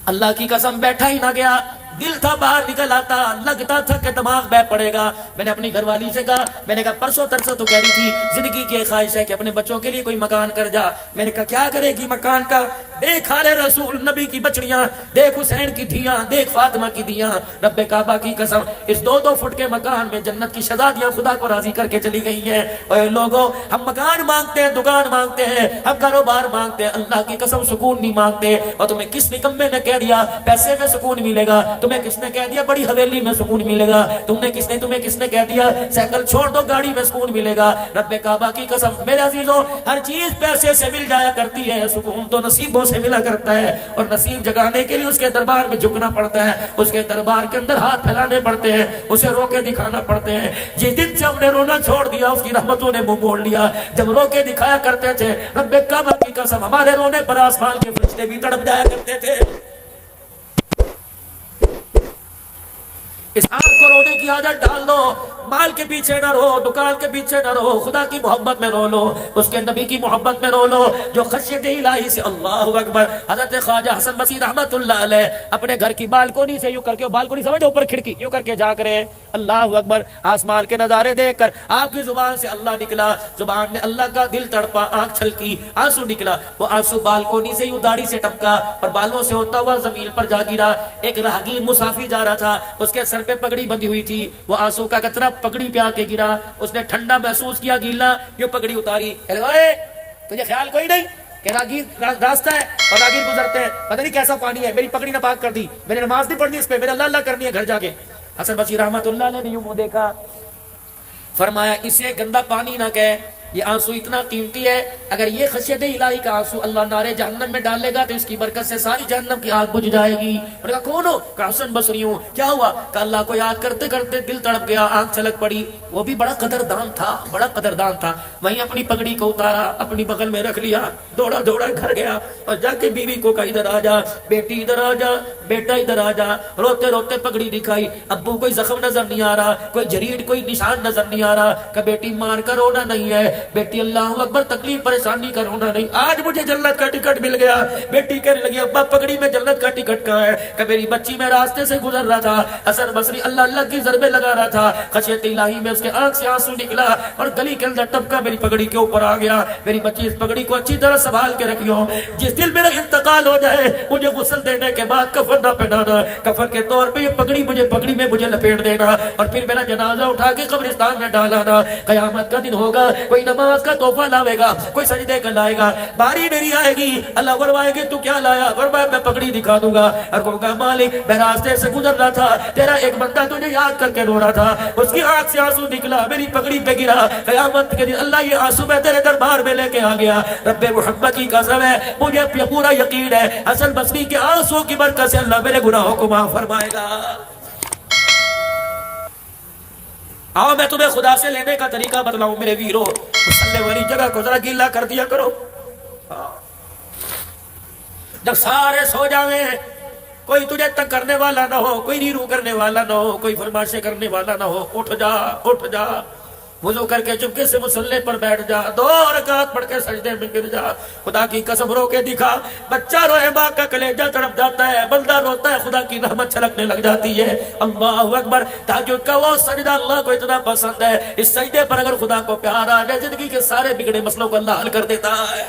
اللہ کی قسم بیٹھا ہی نہ گیا، دل تھا باہر نکل آتا، لگتا تھا کہ دماغ بہ پڑے گا. میں نے اپنی گھر والی سے کہا، میں نے کہا پرسوں ترسوں تو کہہ رہی تھی زندگی کی ایک خواہش ہے کہ اپنے بچوں کے لیے کوئی مکان کر جا. میں نے کہا کیا کرے گی مکان کا؟ دیکھ آل رسول نبی کی بچڑیاں، دیکھ حسین کی دھیاں، دیکھ فاطمہ کی دھیاں. رب کعبہ کی قسم اس 2-2 فٹ کے مکان میں جنت کی شہزادیاں خدا کو راضی کر کے چلی گئی ہیں. اور لوگوں ہم مکان مانگتے ہیں، دکان مانگتے ہیں، ہم کاروبار مانگتے ہیں، اللہ کی قسم سکون نہیں مانگتے. اور تمہیں کس نکمے نے کہہ دیا پیسے میں سکون ملے گا؟ تمہیں کس نے کہہ دیا بڑی حویلی میں سکون ملے گا؟ تمہیں کس نے کہہ دیا سائیکل چھوڑ دو گاڑی میں سکون ملے گا؟ رب کعبہ کی قسم میرے عزیزوں ہر چیز پیسے سے مل جایا کرتی ہے، سکون تو نصیبوں سے ملا کرتا ہے. اور نصیب جگانے کے لیے اس کے دربار میں جھکنا پڑتا ہے، اس کے دربار کے اندر ہاتھ پھیلانے پڑتے ہیں، اسے رو کے دکھانا پڑتے ہیں. جس دن سے ہم نے رونا چھوڑ دیا اس کی رحمتوں نے منہ موڑ لیا. جب رو کے دکھایا کرتے تھے رب کعبہ کی قسم ہمارے رونے پر آسمان کے فرشتے بھی تڑپ جایا کرتے تھے. اس آنکھ کو رونے کی عادت ڈال دو، مال کے پیچھے نہ رو، دکان کے پیچھے نہ رو، خدا کی محبت میں رو لو، اس کے نبی کی محبت میں رو لو. جو خشیت الہی سے اللہ اکبر. حضرت خواجہ حسن بصری رحمت اللہ علیہ اپنے گھر کی بالکونی سے یوں کر کے، بالکونی سمجھو اوپر کھڑکی، یوں کر کے جا کرے اللہ اکبر آسمان کے نظارے دیکھ کر آپ کی زبان سے اللہ نکلا، زبان نے اللہ کا دل تڑپا، آنکھ چھلکی، آنسو نکلا. وہ آنسو بالکونی سے یوں داڑھی سے ٹپکا اور بالوں سے ہوتا ہوا زمین پر جا گرا. ایک راہگیر مسافر جا رہا تھا، اس کے سر پہ پگڑی بندھی ہوئی تھی، وہ آنسو کا قطرہ پگڑی پہ آ کے گرا. اس نے ٹھنڈا محسوس کیا، گیلا، یہ پگڑی اتاری. تجھے خیال کوئی نہیں کہ راہگیر راستہ ہے اور راہگیر گزرتے ہیں، پتہ نہیں کیسا پانی ہے، میری پگڑی نہ پاک کر دی، میں نے نماز نہیں پڑھنی اس پہ، میں نے اللہ اللہ کرنی ہے گھر جا کے. حسن بصری رحمت اللہ علیہ نے یوں منہ دیکھا، فرمایا اسے گندا پانی نہ کہے، یہ آنسو اتنا قیمتی ہے، اگر یہ خشیت الہی کا آنسو اللہ نارے جہنم میں ڈالے گا تو اس کی برکت سے ساری جہنم کی آگ بجھ جائے گی. اور کہا کون ہو؟ کہا حسن بصری ہوں. کیا ہوا؟ کہ اللہ کو یاد کرتے کرتے دل تڑپ گیا، آنکھ چھلک پڑی. وہ بھی بڑا قدردان تھا، بڑا قدردان تھا. وہیں اپنی پگڑی کو اتارا، اپنی بغل میں رکھ لیا، دوڑا دوڑا گھر گیا اور جا کے بیوی کو کہا ادھر آ جا، بیٹی ادھر آ جا، بیٹا ادھر آ جا. روتے روتے پگڑی دکھائی. ابو کوئی زخم نظر نہیں آ رہا، کوئی جریڑ کوئی نشان نظر نہیں آ رہا. کہ بیٹی مار کر رونا نہیں ہے، بیٹی اللہ اکبر تکلیف پریشانی کا رونا نہیں، آج مجھے جنت کا ٹکٹ مل گیا. بیٹی کہنے لگی ابا پگڑی میں جنت کا ٹکٹ کہاں ہے؟ کہ میری بچی میں راستے سے گزر رہا تھا، حسن بصری اللہ اللہ کی ضربے لگا رہا تھا، خشیت الہی میں اس کے آنکھ سے آنسو نکلا اور گلی کے اندر ٹپکا میری پگڑی کے اوپر آ گیا. میری بچی اس پگڑی کو اچھی طرح سنبھال کے رکھیو، جس دل میرا انتقال ہو جائے مجھے غسل دینے کے بعد کفن نہ پہنانا، کفن کے طور پہ یہ پگڑی میں مجھے لپیٹ دینا اور پھر میرا جنازہ اٹھا کے قبرستان میں ڈالانا. قیامت کا دن ہوگا، کوئی نماز کا تحفہ لاوے گا، کوئی سجدے کا لائے گا، باری میری آئے گی، اللہ فرمائے گی تو کیا لایا؟ فرمایا میں پگڑی دکھا دوں گا اور کہوں گا مالک میں راستے سے گزر رہا تھا، تیرا ایک بندہ تجھے یاد کر کے رو رہا تھا، اس کی آنکھ سے آنسو نکلا، میری پگڑی پہ گرا. قیامت کے دن اللہ یہ آنسو میں تیرے دربار میں لے کے آ گیا. رب محمد کی قسم ہے مجھے پورا یقین ہے حسن بصری کے آنسو کی برکت سے اللہ میرے گناہوں کو معاف فرمائے گا. آؤ میں تمہیں خدا سے لینے کا طریقہ بتلاؤں میرے ویرو. مسلے والی جگہ کو ذرا گیلا کر دیا کرو. جب سارے سو جاویں، کوئی تجھے تک کرنے والا نہ ہو، کوئی نیرو کرنے والا نہ ہو، کوئی فرمائشیں کرنے والا نہ ہو، اٹھ جا اٹھ جا، وضو کر کے چپکے سے مصلے پر بیٹھ جا، 2 رکعت پڑھ کے سجدے میں گر جا. خدا کی قسم رو کے دکھا. بچہ روئے ماں کا کلیجہ تڑپ جاتا ہے، بندہ روتا ہے خدا کی رحمت چھلکنے لگ جاتی ہے. اللہ اکبر. تہجد کا وہ سجدہ اللہ کو اتنا پسند ہے، اس سجدے پر اگر خدا کو پیار آ جائے زندگی کے سارے بگڑے مسئلوں کو اللہ حل کر دیتا ہے.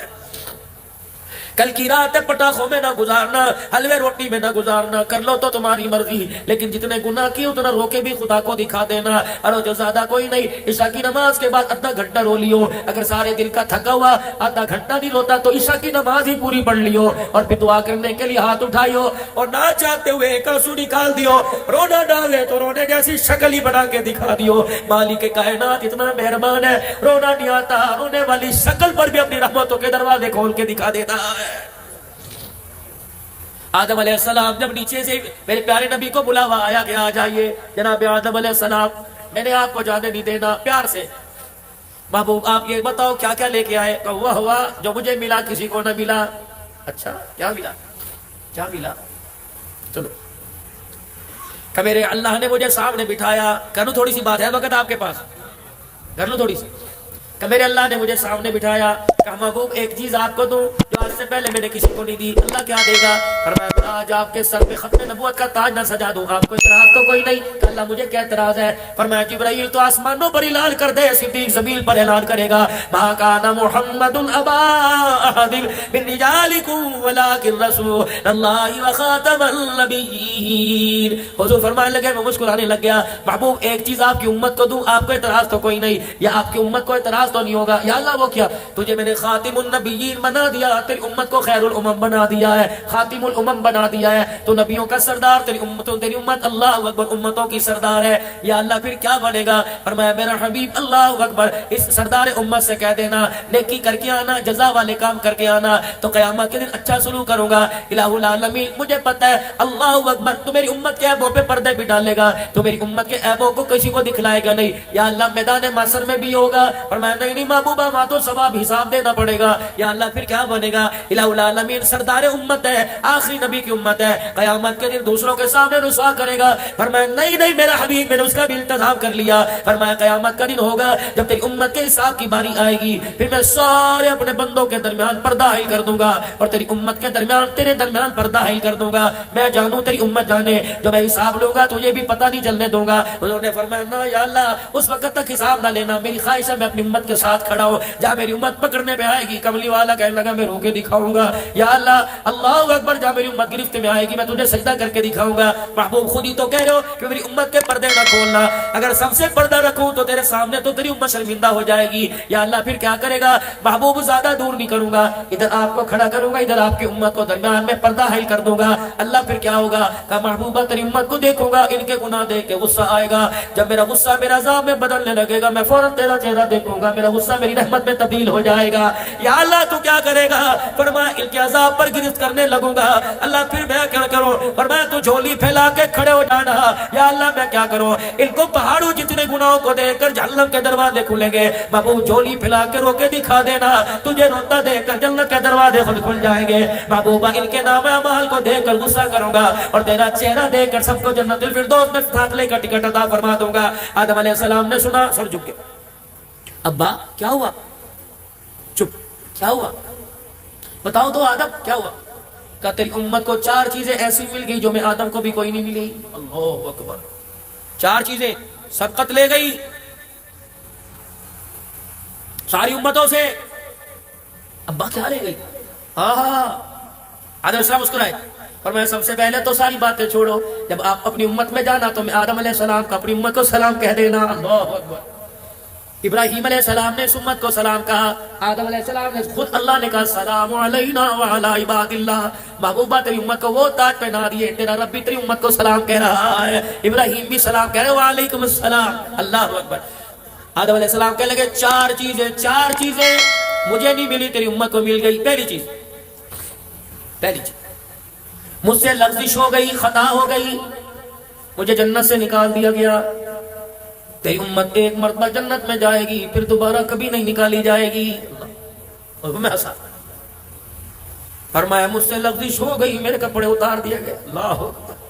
کل کی رات پٹاخوں میں نہ گزارنا, حلوے روٹی میں نہ گزارنا, کر لو تو تمہاری مرضی, لیکن جتنے گناہ کیے اتنا رو کے بھی خدا کو دکھا دینا. اور جو زیادہ کوئی نہیں, عشاء کی نماز کے بعد آدھا گھنٹہ رو لیو, اگر سارے دل کا تھکا ہوا آدھا گھنٹہ نہیں روتا تو عشاء کی نماز ہی پوری پڑھ لیو, اور پھر دعا کرنے کے لیے ہاتھ اٹھائیو, اور نہ چاہتے ہوئے ایک آنسو نکال دیو, رونا ڈالے تو رونے جیسی شکل ہی بنا کے دکھا دیو. مالک کائنات اتنا مہربان ہے, رونا نہیں آتا, رونے والی شکل پر بھی اپنی رحمتوں کے دروازے کھول کے دکھا دیتا ہے. آدم علیہ السلام جب نیچے سے میرے پیارے نبی کو بلاوا آیا کہ آ جائیے جناب آدم علیہ السلام, میں نے آپ کو جانے نہیں دینا, پیار سے محبوب آپ یہ بتاؤ کیا کیا لے کے آئے؟ تو وہ ہوا جو مجھے ملا کسی کو نہ ملا. اچھا کیا ملا؟ کیا ملا؟ چلو کہ میرے اللہ نے مجھے سامنے بٹھایا, کر لوں تھوڑی سی بات ہے وقت آپ کے پاس, کر لوں تھوڑی سی, کہ میرے اللہ نے مجھے سامنے بٹھایا, کہ محبوب ایک چیز آپ کو دوں جو آج سے پہلے میں نے کسی کو نہیں دی. اللہ کیا دے گا؟ فرمایا آج آپ کے سر پہ ختم نبوت کا تاج نہ سجا دوں, آپ کو اعتراض تو کوئی نہیں؟ کہ اللہ مجھے کیا اعتراض ہے؟ فرمایا جبرائیل تو آسمانوں پر اعلان کر دے, صدیق زمین پر اعلان کرے گا, ما کان محمد ابا احد من رجالکم ولکن رسول اللہ وخاتم النبیین. حضور فرمانے لگے, میں مسکرانے لگ گیا, محبوب ایک چیز آپ کی امت کو دوں, آپ کو اعتراض تو کوئی نہیں, یا آپ کی امت کو اعتراض تو نہیں ہوگا؟ یا اللہ وہ کیا؟ تجھے میں نے خاتم النبیین بنا دیا, تیری امت کو خیر الامم بنا دیا ہے, خاتم الامم بنا دیا ہے, تو نبیوں کا سردار, تیری امت اللہ اکبر امتوں کی سردار ہے. یا اللہ پھر کیا بنے گا؟ فرمایا میرا حبیب اللہ اکبر اس سردار امت سے کہہ دینا نیکی کر کے آنا, جزا والے کام کر کے آنا, تو قیامت کے دن اچھا سلوک کروں گا. الہ العالمین مجھے پتہ ہے اللہ اکبر تو میری امت کے عیبوں پہ پردے بھی ڈالے گا, تو میری امت کے عیبوں کو کسی کو دکھلائے گا نہیں. یا اللہ میدان محشر میں بھی ہوگا, فرمایا نہیں محبوبہ وہاں تو ثواب حساب دینا پڑے گا. یا اللہ پھر کیا بنے گا؟ الہ العالمین سردار امت ہے, آخری نبی کی امت ہے, قیامت کے دن دوسروں کے سامنے رسوا کرے گا. فرمایا نہیں میرا حبیب, میں نے اس کا بھی انتظام کر لیا. فرمایا قیامت کا دن ہوگا جب تیری امت کے حساب کی باری آئے گی, پھر میں سارے اپنے بندوں کے درمیان پردہ حائل کر دوں گا, اور تیری امت کے درمیان تیرے درمیان پردہ حائل کر دوں گا. میں جانوں تیری امت جانے, جو میں حساب لوں گا تجھے بھی پتہ نہیں چلنے دوں گا. انہوں نے فرمایا نا یا اللہ اس وقت تک حساب نہ لینا, میری خواہش ہے میں اپنی امت کے ساتھ کھڑا ہوں, جہاں میری امت پکڑنے پہ آئے گی کملی والا کہنے لگا میں رو کے دکھاؤں گا. یا اللہ اللہ اکبر جہاں میری امت گرفت میں آئے گی میں تجھے سجدہ کر کے دکھاؤں گا. محبوب خود ہی تو کہہ رہے ہو کہ میری امت کے پردے نہ کھولنا, اگر سب سے پردہ رکھوں تو تیرے سامنے تو تیری امت شرمندہ ہو جائے گی. یا اللہ پھر کیا کرے گا؟ محبوب زیادہ دور نہیں کروں گا, ادھر آپ کو کھڑا کروں گا, ادھر آپ کی امت کو درمیان میں پردہ حائل کر دوں گا. اللہ پھر کیا ہوگا؟ کہ محبوبہ تیری امت کو دیکھوں گا, ان کے گناہ دیکھ کے غصہ آئے گا, جب میرا غصہ میرا عذاب میں بدلنے لگے گا میں فوراً تیرا چہرہ دیکھوں گا, میرا غصہ میری رحمت میں تبدیل ہو جائے گا. یا اللہ تو کیا کرے گا؟ فرمایا ان کے عذاب پر گرفت کرنے لگوں گا. اللہ پھر میں کیا کروں؟ فرمایا تو جھولی پھیلا کے کھڑے ہو جانا. یا اللہ میں کیا کروں؟ ان کو پہاڑوں جتنے گناہوں کو دیکھ کر جہنم کے دروازے کھلیں گے, محبوب جھولی پھیلا کے رو کے دکھا دینا, تجھے روتا دیکھ کر جنت کے دروازے خود کھل جائیں گے. محبوبہ ان کے نام اعمال کو دیکھ کر غصہ کروں گا, اور تیرا چہرہ دیکھ کر سب کو جنت الفردوس میں داخلے کا ٹکٹ عطا فرما دوں گا. آدم علیہ السلام نے سنا, سر جھک گیا. ابا کیا ہوا؟ چپ, کیا ہوا بتاؤ تو آدم کیا ہوا؟ کہ تیری امت کو 4 چیزیں ایسی مل گئی جو میں آدم کو بھی کوئی نہیں ملی. اللہ اکبر, 4 چیزیں سبقت لے گئی ساری امتوں سے. ابا کیا لے گئی؟ ہاں آدم السلام مسکرائے, اور میں سب سے پہلے تو ساری باتیں چھوڑو, جب آپ اپنی امت میں جانا تو میں آدم علیہ السلام کا اپنی امت کو سلام کہہ دینا. اللہ اکبر. ابراہیم علیہ السلام نے اس امت کو سلام کہا, آدم علیہ السلام نے خود اللہ نے کہا سلام علینا وعلی عباد اللہ. محبوبہ تیری امت کو وہ تاج پہنا دیے, تیرا رب بھی تیری امت کو سلام کہہ رہا ہے, ابراہیم بھی سلام کہہ رہے وعلیکم السلام. اللہ اکبر. آدم علیہ السلام کہنے لگے 4 چیزیں مجھے نہیں ملی تیری امت کو مل گئی. پہلی چیز مجھ سے لغزش ہو گئی, خطا ہو گئی, مجھے جنت سے نکال دیا گیا. تیری امت ایک مرتبہ جنت میں جائے گی پھر دوبارہ کبھی نہیں نکالی جائے گی. اور میں ہنسا. فرمایا مجھ سے لغزش ہو گئی, میرے کپڑے اتار دیے گئے. اللہ اکبر.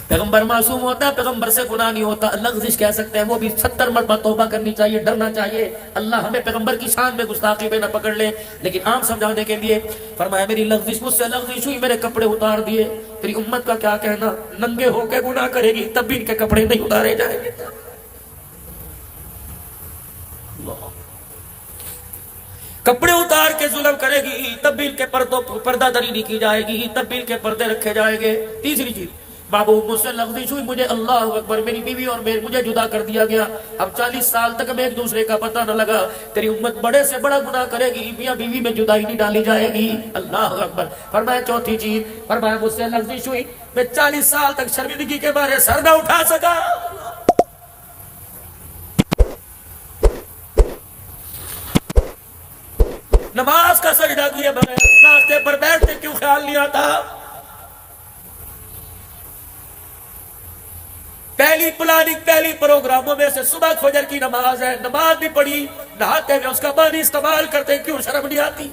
پیغمبر معصوم ہوتا ہے, پیغمبر سے گناہ نہیں ہوتا. لغزش کہہ سکتے ہیں, وہ بھی 70 مرتبہ توبہ کرنی چاہیے, ڈرنا چاہیے اللہ ہمیں پیغمبر کی شان میں گستاخی پہ نہ پکڑ لے. لیکن عام سمجھانے کے لیے فرمایا میری لغزش, مجھ سے لغزش ہوئی, میرے کپڑے اتار دیے. تیری امت کا کیا کہنا؟ ننگے ہو کے گناہ کرے گی تب بھی ان کے کپڑے نہیں اتارے جائیں گے. کپڑے اتار کے ظلم کرے گی تب بھی ان کے پردہ دری نہیں کی جائے گی، تب بھی ان کے پردے رکھے جائیں گے۔ تیسری چیز، محبوب مجھ سے لغزش ہوئی، مجھے اللہ اکبر میری بیوی اور مجھے جدا کر دیا گیا، اب 40 سال تک ہمیں ایک دوسرے کا پتہ نہ لگا، تیری امت بڑے سے بڑا گناہ کرے گی، میاں بیوی میں جدائی نہیں ڈالی جائے گی۔ اللہ اکبر۔ فرمایا چوتھی چیز، فرمایا مجھ سے لغزش ہوئی، میں 40 سال تک شرمندگی کے بارے سر نہ اٹھا سکا۔ نماز کا سجدہ کیے بغیر ناشتے پر بیٹھتے کیوں خیال نہیں آتا؟ پہلی پلاننگ، پہلی پروگراموں میں سے صبح فجر کی نماز ہے، نماز بھی پڑھی، نہاتے ہوئے اس کا پانی استعمال کرتے کیوں شرم نہیں آتی؟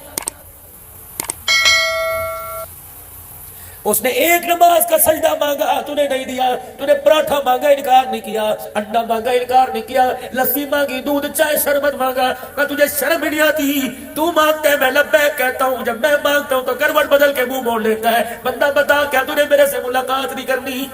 اس نے ایک نماز کا سجدہ مانگا، تو نے نہیں دیا، تو نے پراٹھا مانگا انکار نہیں کیا، انڈا مانگا انکار نہیں کیا، لسی مانگی، دودھ چائے شربت مانگا، کہ تجھے شرم نہیں آتی؟ تو مانگتا ہے میں لبیک کہتا ہوں، جب میں مانگتا ہوں تو کروٹ بدل کے منہ موڑ لیتا ہے۔ بندہ بتا کیا تو نے میرے سے ملاقات نہیں کرنی؟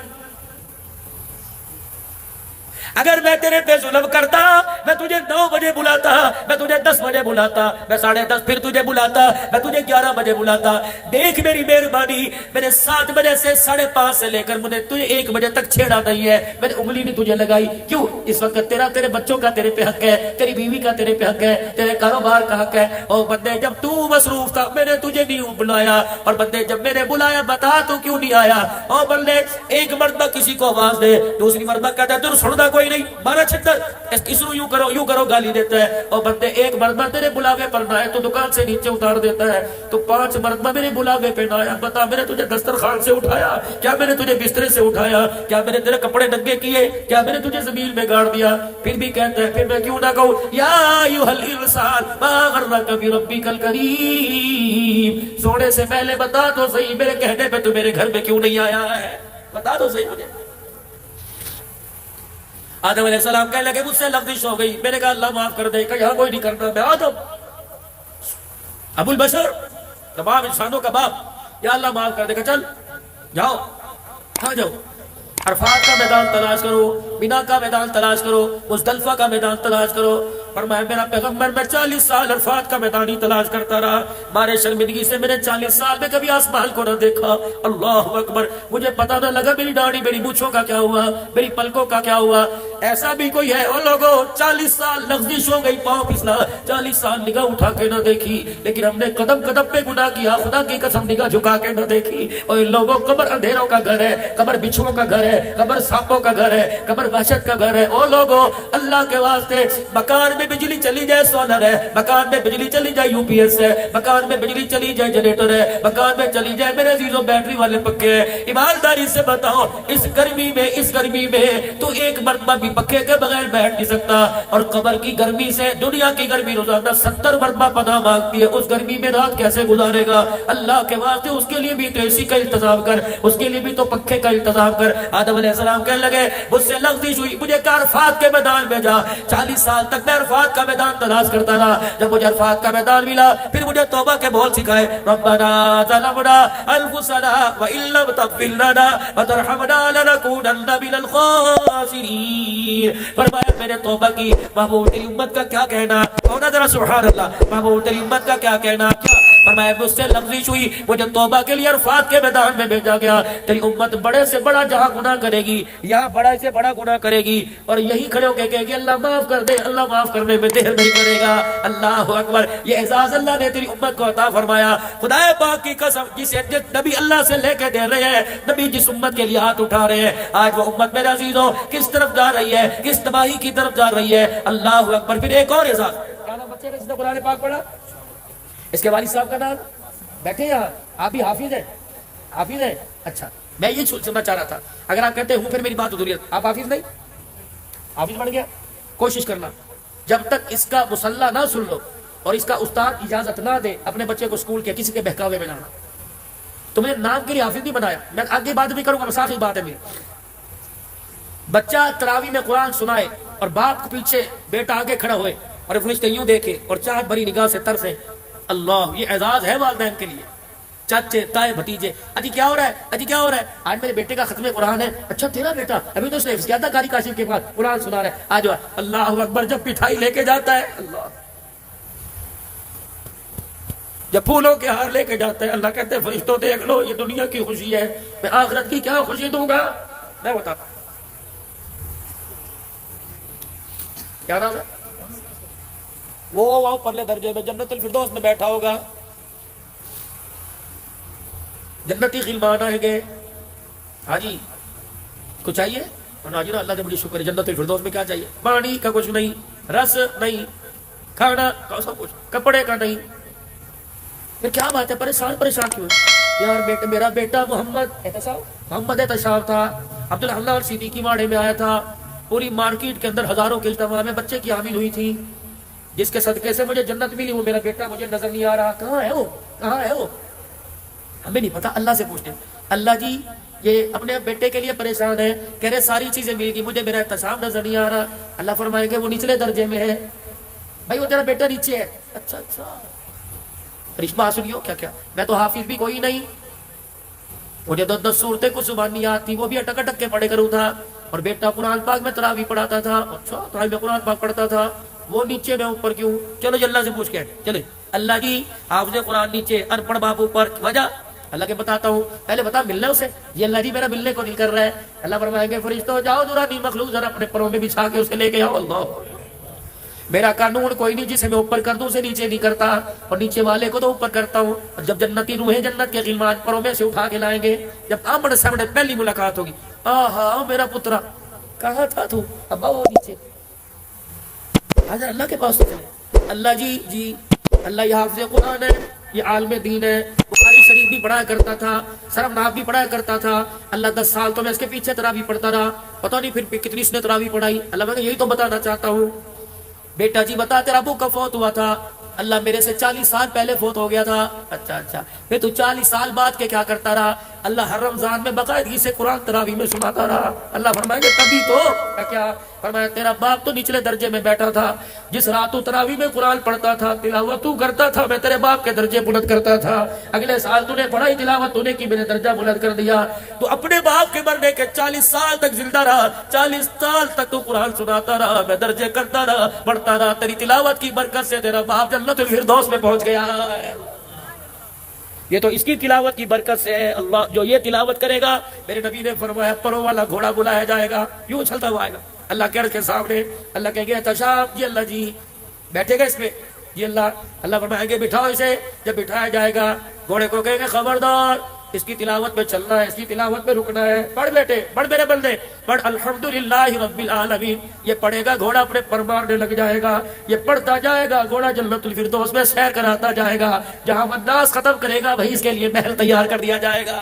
اگر میں تیرے پہ ظلم کرتا، میں تجھے 9 بجے بلاتا، میں تجھے 10 بجے بلاتا، میں 10:30 پھر تجھے بلاتا، میں تجھے 11 بجے بلاتا۔ دیکھ میری مہربانی، میں نے 7 بجے سے 5:30 سے لے کر مجھے تجھے 1 بجے تک چھیڑا نہیں ہے، میں نے انگلی نہیں تجھے لگائی۔ کیوں؟ اس وقت تیرے بچوں کا تیرے پہ حق ہے، تیری بیوی کا تیرے پہ حق ہے، تیرے کاروبار کا حق ہے۔ اور بندے جب تو مصروف تھا میں نے تجھے نہیں بلایا، اور بندے جب میں نے بلایا بتا تو کیوں نہیں آیا؟ اور بندے ایک مرتبہ کسی کو آواز دے، دوسری مرتبہ کہتا ہے تو سنتا کوئی نہیں، مارا چھتر، اس کو یوں کرو گالی دیتا ہے۔ اور بندے ایک مرتبہ تیرے بلاوے پر نہ آئے تو دکان سے نیچے اتار دیتا ہے، تو 5 مرتبہ میرے بلاوے پہ نہ آیا، بتا میں نے تجھے دسترخوان سے اٹھایا کیا؟ میں نے تجھے بسترے سے اٹھایا کیا؟ میں نے تیرے کپڑے ننگے کیے کیا؟ میں نے تجھے زمین میں گاڑ دیا؟ پھر بھی کہتا ہے پھر میں کیوں نہ کہوں یا ایھا الانسان ما غرک بربک الکریم، سونے سے پہلے بتا تو صحیح میرے کہنے پہ تو میرے گھر میں کیوں نہیں آیا ہے؟ بتا تو صحیح مجھے۔ آدم علیہ السلام کہنے لگے مجھ سے لغزش ہو گئی، میں نے کہا اللہ معاف کر دے، کہ یہاں کوئی نہیں کرتا، میں آدم ابو البشر تمام انسانوں کا باپ، یا اللہ معاف کر دے، کہ چل جاؤ، کہاں جاؤ؟ عرفات کا میدان تلاش کرو، مینا کا میدان تلاش کرو، مزدلفہ کا میدان تلاش کرو۔ فرمایا میرا پیغمبر میں 40 سال عرفات کا میدان ہی تلاش کرتا رہا، مارے شرمندگی سے میں نے 40 سال میں کبھی آسمان کو نہ دیکھا۔ اللہ اکبر، مجھے پتا نہ لگا میری داڑھی میری مونچھوں کا کیا ہوا، میری پلکوں کا کیا ہوا۔ ایسا بھی کوئی ہے او لوگوں 40 سال لغزش ہو گئی، پاؤں پھسلا، 40 سال نگاہ اٹھا کے نہ دیکھی، لیکن ہم نے قدم قدم پہ گناہ کیا، خدا کی قسم نگاہ جھکا کے نہ دیکھی۔ اور ان لوگوں قبر اندھیروں کا گھر ہے، قبر بچھوؤں کا گھر ہے، قبر سانپوں کا گھر ہے، قبر وحشت کا گھر ہے۔ او لوگوں اللہ کے واسطے، مکان میں بجلی چلی جائے سولر ہے، مکان میں بجلی چلی جائے یو پی ایس ہے، مکان میں بجلی چلی جائے جنریٹر ہے، مکان میں چلی جائے میرے عزیزوں بیٹری والے پنکھے ہیں۔ ایمانداری سے بتاؤ اس گرمی میں تو ایک مرتبہ بھی پنکھے کے بغیر بیٹھ نہیں سکتا، اور قبر کی گرمی سے دنیا کی گرمی روزانہ 70 مرتبہ پناہ مانگتی ہے، اس گرمی میں رات کیسے گزارے گا؟ اللہ کے واسطے اس کے لیے بھی تو اے سی کا انتظام کر، اس کے لیے بھی تو پنکھے کا انتظام کر۔ آدم علیہ السلام کہنے لگے مجھ سے لغزش ہوئی، مجھے عرفات کے میدان میں جا۔ 40 سال تک میں عرفات کا میدان تلاش کرتا رہا، جب مجھے عرفات کا میدان ملا پھر مجھے توبہ کے بول سکھائے، ربنا ظلمنا انفسنا وان لم تغفر لنا وترحمنا لنكونن من الخاسرین۔ فرمایا میں نے توبہ کی، محبوب تیری امت کا کیا کہنا؟ کہنا ذرا سبحان اللہ، محبوب تیری امت کا کیا کہنا؟ کیا فرمایا مجھ سے لغزش ہوئی، مجھے توبہ کے لیے عرفات کے میدان میں بھیجا گیا۔ تیری امت بڑے سے بڑا جہاں گناہ کرے گی، یہاں بڑا سے بڑا گناہ کرے گی، اور یہی کھڑے ہو کے کہے گی اللہ معاف کر دے، اللہ معاف کرنے میں دیر نہیں کرے گا۔ اللہ اکبر، یہ اعزاز اللہ نے تیری امت کو عطا فرمایا۔ خدا پاک کی قسم، جسے نبی اللہ سے لے کے دے رہے ہیں، نبی جس امت کے لیے ہاتھ اٹھا رہے ہیں، آج وہ امت میرے عزیزوں کس طرف جا رہی ہے، کس تباہی کی طرف جا رہی ہے۔ اللہ اکبر۔ پھر ایک اور اعزاز، بچے کا جس نے قرآن پاک پڑھا، اس کے والد صاحب کا نام بیٹھے یہاں، آپ بھی حافظ ہیں؟ حافظ ہیں؟ اچھا، میں یہ سننا چاہ رہا تھا، اگر آپ کہتے ہوں پھر میری بات ادھوری ہے، آپ حافظ نہیں؟ حافظ بن گیا؟ کوشش کرنا جب تک اس کا مصلح نہ سن لو اور اس کا استاد اجازت نہ دے اپنے بچے کو اسکول کے کسی کے بہکاوے میں لانا۔ تو میں نام کے لیے حافظ نہیں بنایا، میں آگے بات بھی کروں گا، مسافر بات ہے میری۔ بچہ تراویح میں قرآن سنائے اور باپ کو پیچھے بیٹا آگے کھڑا ہوئے اور فرشتے یوں دیکھے اور چاہت بھری نگاہ سے ترسے، اللہ، یہ اعزاز ہے والدین کے لیے۔ چاچے تائے بھتیجے، اجی کیا ہو رہا ہے، اجی کیا ہو رہا ہے؟ آج میرے بیٹے کا ختم قرآن ہے۔ اچھا تیرا بیٹا ابھی تو اس نے حفظ کیا تھا قاری کاشف کے بعد، قرآن سنا رہا ہے، آج اللہ اکبر۔ جب پٹھائی لے کے جاتا ہے، اللہ جب پھولوں کے ہار لے کے جاتے ہیں اللہ کہتے ہیں فرشتوں دیکھ لو یہ دنیا کی خوشی ہے، میں آخرت کی کیا خوشی دوں گا میں بتا کیا نام ہے وہ پرلے درجے میں جنت الفردوس میں بیٹھا ہوگا، جنتی غلمان آئیں گے، ہاں جی کچھ چاہیے جی اللہ کا بڑی شکر ہے، جنت الفردوس میں کیا چاہیے؟ پانی کا کچھ نہیں، رس نہیں، کھانا کا سب کچھ، کپڑے کا نہیں، پھر کیا بات ہے پریشان کیوں یار؟ بیٹا میرا بیٹا محمد احتشام تھا، عبداللہ اور صدیقی واڑے میں آیا تھا، پوری مارکیٹ کے اندر ہزاروں کے اجتماع میں بچے کی حامل ہوئی تھی، جس کے صدقے سے مجھے جنت ملی، وہ میرا بیٹا مجھے نظر نہیں آ رہا، کہاں ہے وہ؟ ہمیں نہیں پتا، اللہ سے پوچھتے ہیں۔ اللہ جی یہ اپنے بیٹے کے لیے پریشان ہے، کہہ رہے ساری چیزیں مل گئی، مجھے میرا احتشام نظر نہیں آ رہا۔ اللہ فرمائیں گے وہ نچلے درجے میں ہے، بھائی وہ تیرا بیٹا نیچے ہے۔ اچھا رشمہ سنیو، کیا میں تو حافظ بھی کوئی نہیں، مجھے 10 صورتیں کچھ زبان نہیں آتی، وہ بھی اٹک کے پڑھے کروں تھا، اور بیٹا قرآن پاک میں تراویح پڑھاتا تھا، اچھا تراویح میں قرآن پاک پڑھتا تھا، وہ نیچے میں اوپر کیوں؟ چلو جی اللہ سے پوچھ کے چلے، اللہ جی حافظ قرآن نیچے، ان پڑھ باپ اوپر، وجہ اللہ کے بتاتا ہوں، پہلے بتا ملنا اسے، یہ اللہ جی میرا ملنے کو دل کر رہا ہے۔ اللہ فرمائیں گے فرشتوں جاؤ درانی مخلوق ذرا اپنے پروں میں بچھا کے اسے لے کے آؤ۔ اللہ میرا قانون کوئی نہیں جسے میں اوپر کر دوں اسے نیچے نہیں کرتا، اور نیچے والے کو تو اوپر کرتا ہوں۔ اور جب جنتی روحیں جنت کے غلمان پروں میں سے اٹھا کے لائیں گے، جب آمنے سامنے پہلی ملاقات ہوگی، آہا میرا پترا کہاں تھا تو؟ ابا وہ نیچے، حضر اللہ کے پاس چلے۔ اللہ جی اللہ یہ حافظ قرآن ہے، یہ عالم دین ہے، بخاری شریف بھی پڑھا کرتا تھا، سرف ناف بھی پڑھا کرتا تھا، اللہ 10 سال تو میں اس کے پیچھے تراویح پڑھتا رہا، پتہ نہیں پھر کتنی اس نے تراویح پڑھائی۔ اللہ میں یہی تو بتانا چاہتا ہوں، بیٹا جی بتا تیرا ابو کب فوت ہوا تھا؟ اللہ میرے سے 40 سال پہلے فوت ہو گیا تھا۔ اچھا پھر تو 40 سال بعد کے کیا کرتا رہا؟ اللہ ہر رمضان میں باقاعدگی سے قرآن تراویح میں سناتا رہا۔ اللہ فرمائیں گے تبھی تو کیا فرمایا تیرا باپ تو نچلے درجے میں بیٹھا تھا، جس رات تو تراویح میں قرآن پڑھتا تھا، تلاوت تو کرتا تھا، میں تیرے باپ کے درجے بلند کرتا تھا۔ اگلے سال تو نے پڑھائی تلاوت تو نے کی، میں نے درجہ بلند کر دیا۔ تو اپنے باپ کے مرنے کے 40 سال تک زندہ رہا، 40 سال تک تو قرآن سناتا رہا، میں درجے کرتا رہا، بڑھتا رہا، تیری تلاوت کی برکت سے تیرا باپ جنت الفردوس میں پہنچ گیا ہے۔ یہ تو اس کی تلاوت کی برکت سے ہے۔ اللہ جو یہ تلاوت کرے گا، میرے نبی نے فرمایا پروں والا گھوڑا بلایا جائے گا، یوں چلتا ہوا آئے گا اللہ کے عرش کے سامنے۔ اللہ کہیں گے احتشام جی اللہ جی بیٹھے گا اس پہ جی اللہ فرمائیں گے بٹھاؤ اسے۔ جب بٹھایا جائے گا گھوڑے کو کہیں گے خبردار اس کی تلاوت میں چلنا ہے، اس کی تلاوت میں رکنا ہے، پڑھ بیٹے پڑھ میرے بندے پڑھ الحمدللہ رب العالمین۔ یہ پڑھے گا گھوڑا اپنے پر مارنے لگ جائے گا، یہ پڑھتا جائے گا گھوڑا جنت الفردوس میں سیر کراتا جائے گا، جہاں الناس ختم کرے گا وہیں اس کے لیے محل تیار کر دیا جائے گا۔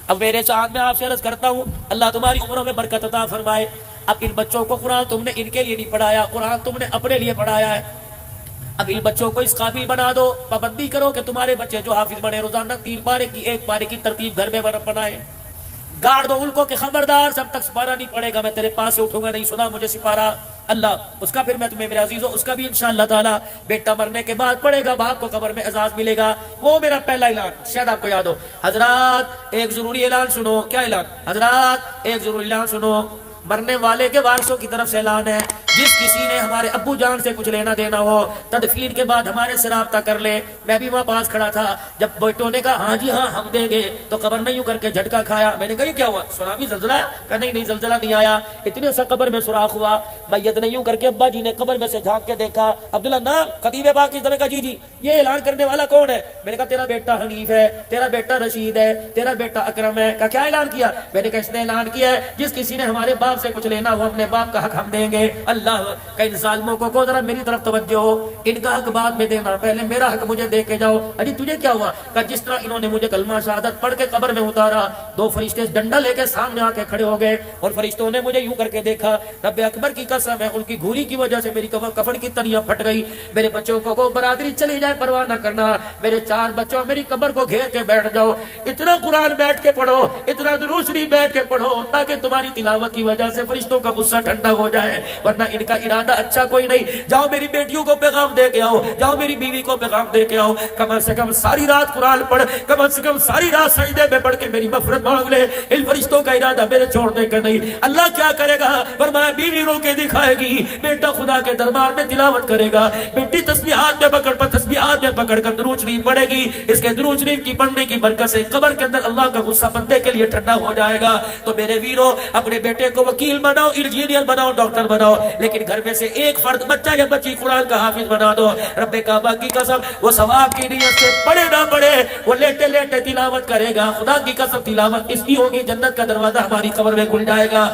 اب میرے ساتھ میں آپ سے عرض کرتا ہوں اللہ تمہاری عمروں میں برکت عطا فرمائے۔ اب ان بچوں کو قرآن تم نے ان کے لیے نہیں پڑھایا، قرآن تم نے اپنے لیے پڑھایا ہے، اب ان بچوں کو اس قابل بنا دو، پابندی کرو کہ تمہارے بچے جو حافظ بنے روزانہ 3 پارے کی 1 پارے کی ترتیب گھر میں بنائے، گاڑ دو ان کو کہ خبردار جب تک سپارہ نہیں پڑے گا میں تیرے پاس سے اٹھوں گا نہیں، سنا مجھے سپارہ اللہ اس کا، پھر میں تمہیں میرے عزیزوں اس کا بھی انشاءاللہ تعالی بیٹا مرنے کے بعد پڑے گا، باپ کو قبر میں اعزاز ملے گا، وہ میرا پہلا اعلان شاید آپ کو یاد ہو۔ حضرات ایک ضروری اعلان سنو، کیا اعلان؟ حضرات ایک ضروری اعلان سنو، مرنے والے کے وارثوں کی طرف سے اعلان ہے، جس کسی نے ہمارے ابو جان سے کچھ لینا دینا ہو تدفین کے بعد ہمارے سے رابطہ کر لے۔ میں بھی وہاں پاس کھڑا تھا، جب بیٹوں نے کہا ہاں جی ہاں ہم دیں گے تو قبر نہیں یوں کر کے جھٹکا کھایا، میں نے کہا یہ کیا ہوا؟ سنا بھی زلزلہ؟ کہا نہیں زلزلہ نہیں آیا، اتنے سا قبر میں سوراخ ہوا، میت نہیں یوں کر کے ابا جی نے قبر میں سے جھانک کے دیکھا، عبداللہ نام خطیب پاک کی طرح کا جی یہ اعلان کرنے والا کون ہے؟ میں نے کہا تیرا بیٹا حنیف ہے، تیرا بیٹا رشید ہے، تیرا بیٹا اکرم ہے۔ کہا کیا اعلان کیا؟ میں نے کہا اس نے اعلان کیا ہے جس کسی نے ہمارے باپ سے کچھ لینا ہو اپنے باپ کا حق ہم دیں گے۔ اللہ کا ان ظالموں کو ذرا میری طرف توجہ ہو، ان کا حق بعد میں دینا، پہلے میرا حق مجھے دے کے جاؤ۔ اجی تجھے کیا ہوا؟ کہ جس طرح انہوں نے مجھے کلمہ شہادت پڑھ کے قبر میں اتارا، 2 فرشتے ڈنڈا لے کے سامنے آ کے کھڑے ہو گئے، اور فرشتوں نے مجھے یوں کر کے دیکھا، رب اکبر کی قسم ہے ان کی گھوری کی وجہ سے میری کفن کی تنیاں پھٹ گئی۔ میرے بچوں کو برادری چلی جائے پرواہ نہ کرنا، میرے 4 بچوں میری قبر کو گھیر کے بیٹھ جاؤ، اتنا قرآن بیٹھ کے پڑھو، اتنا درود شریف بیٹھ کے پڑھو، تاکہ تمہاری تلاوت کی وجہ سے فرشتوں کا غصہ ٹھنڈا ہو جائے، ورنہ ان کا ارادہ اچھا کوئی نہیں. جاؤ میری بیٹیوں کو پیغام دے کے آؤ, جاؤ میری بیوی کو پیغام دے کے آؤ, کم سے کم ساری رات قرآن پڑھ, کم سے کم ساری رات سجدے میں پڑھ کے میری مغفرت مانگ لے. ان فرشتوں کا ارادہ میرے چھوڑنے کا نہیں. اللہ کیا کرے گا؟ فرمایا بیوی رو کے دکھائے گی, بیٹا خدا کے دربار میں تلاوت کرے گا, بیٹی تسبیحات میں پکڑ پر تسبیحات میں پکڑ کر درود شریف پڑھے گی. اس کے درود شریف کی پڑھنے کی برکت سے قبر کے اندر اللہ کا غصہ بندے کے لیے ٹھنڈا ہو جائے گا. تو میرے ویرو, اپنے بیٹے کو وکیل بناؤ, انجینئر بناؤ, ڈاکٹر بناؤ, لیکن گھر میں سے ایک فرد بچہ یا بچی قرآن کا حافظ بنا دو. رب کعبہ کی قسم وہ ثواب کی نیت سے پڑھے نہ پڑھے, وہ لیٹے لیٹے تلاوت کرے گا. خدا کی قسم تلاوت اس کی ہوگی, جنت کا دروازہ ہماری قبر میں کھل جائے گا.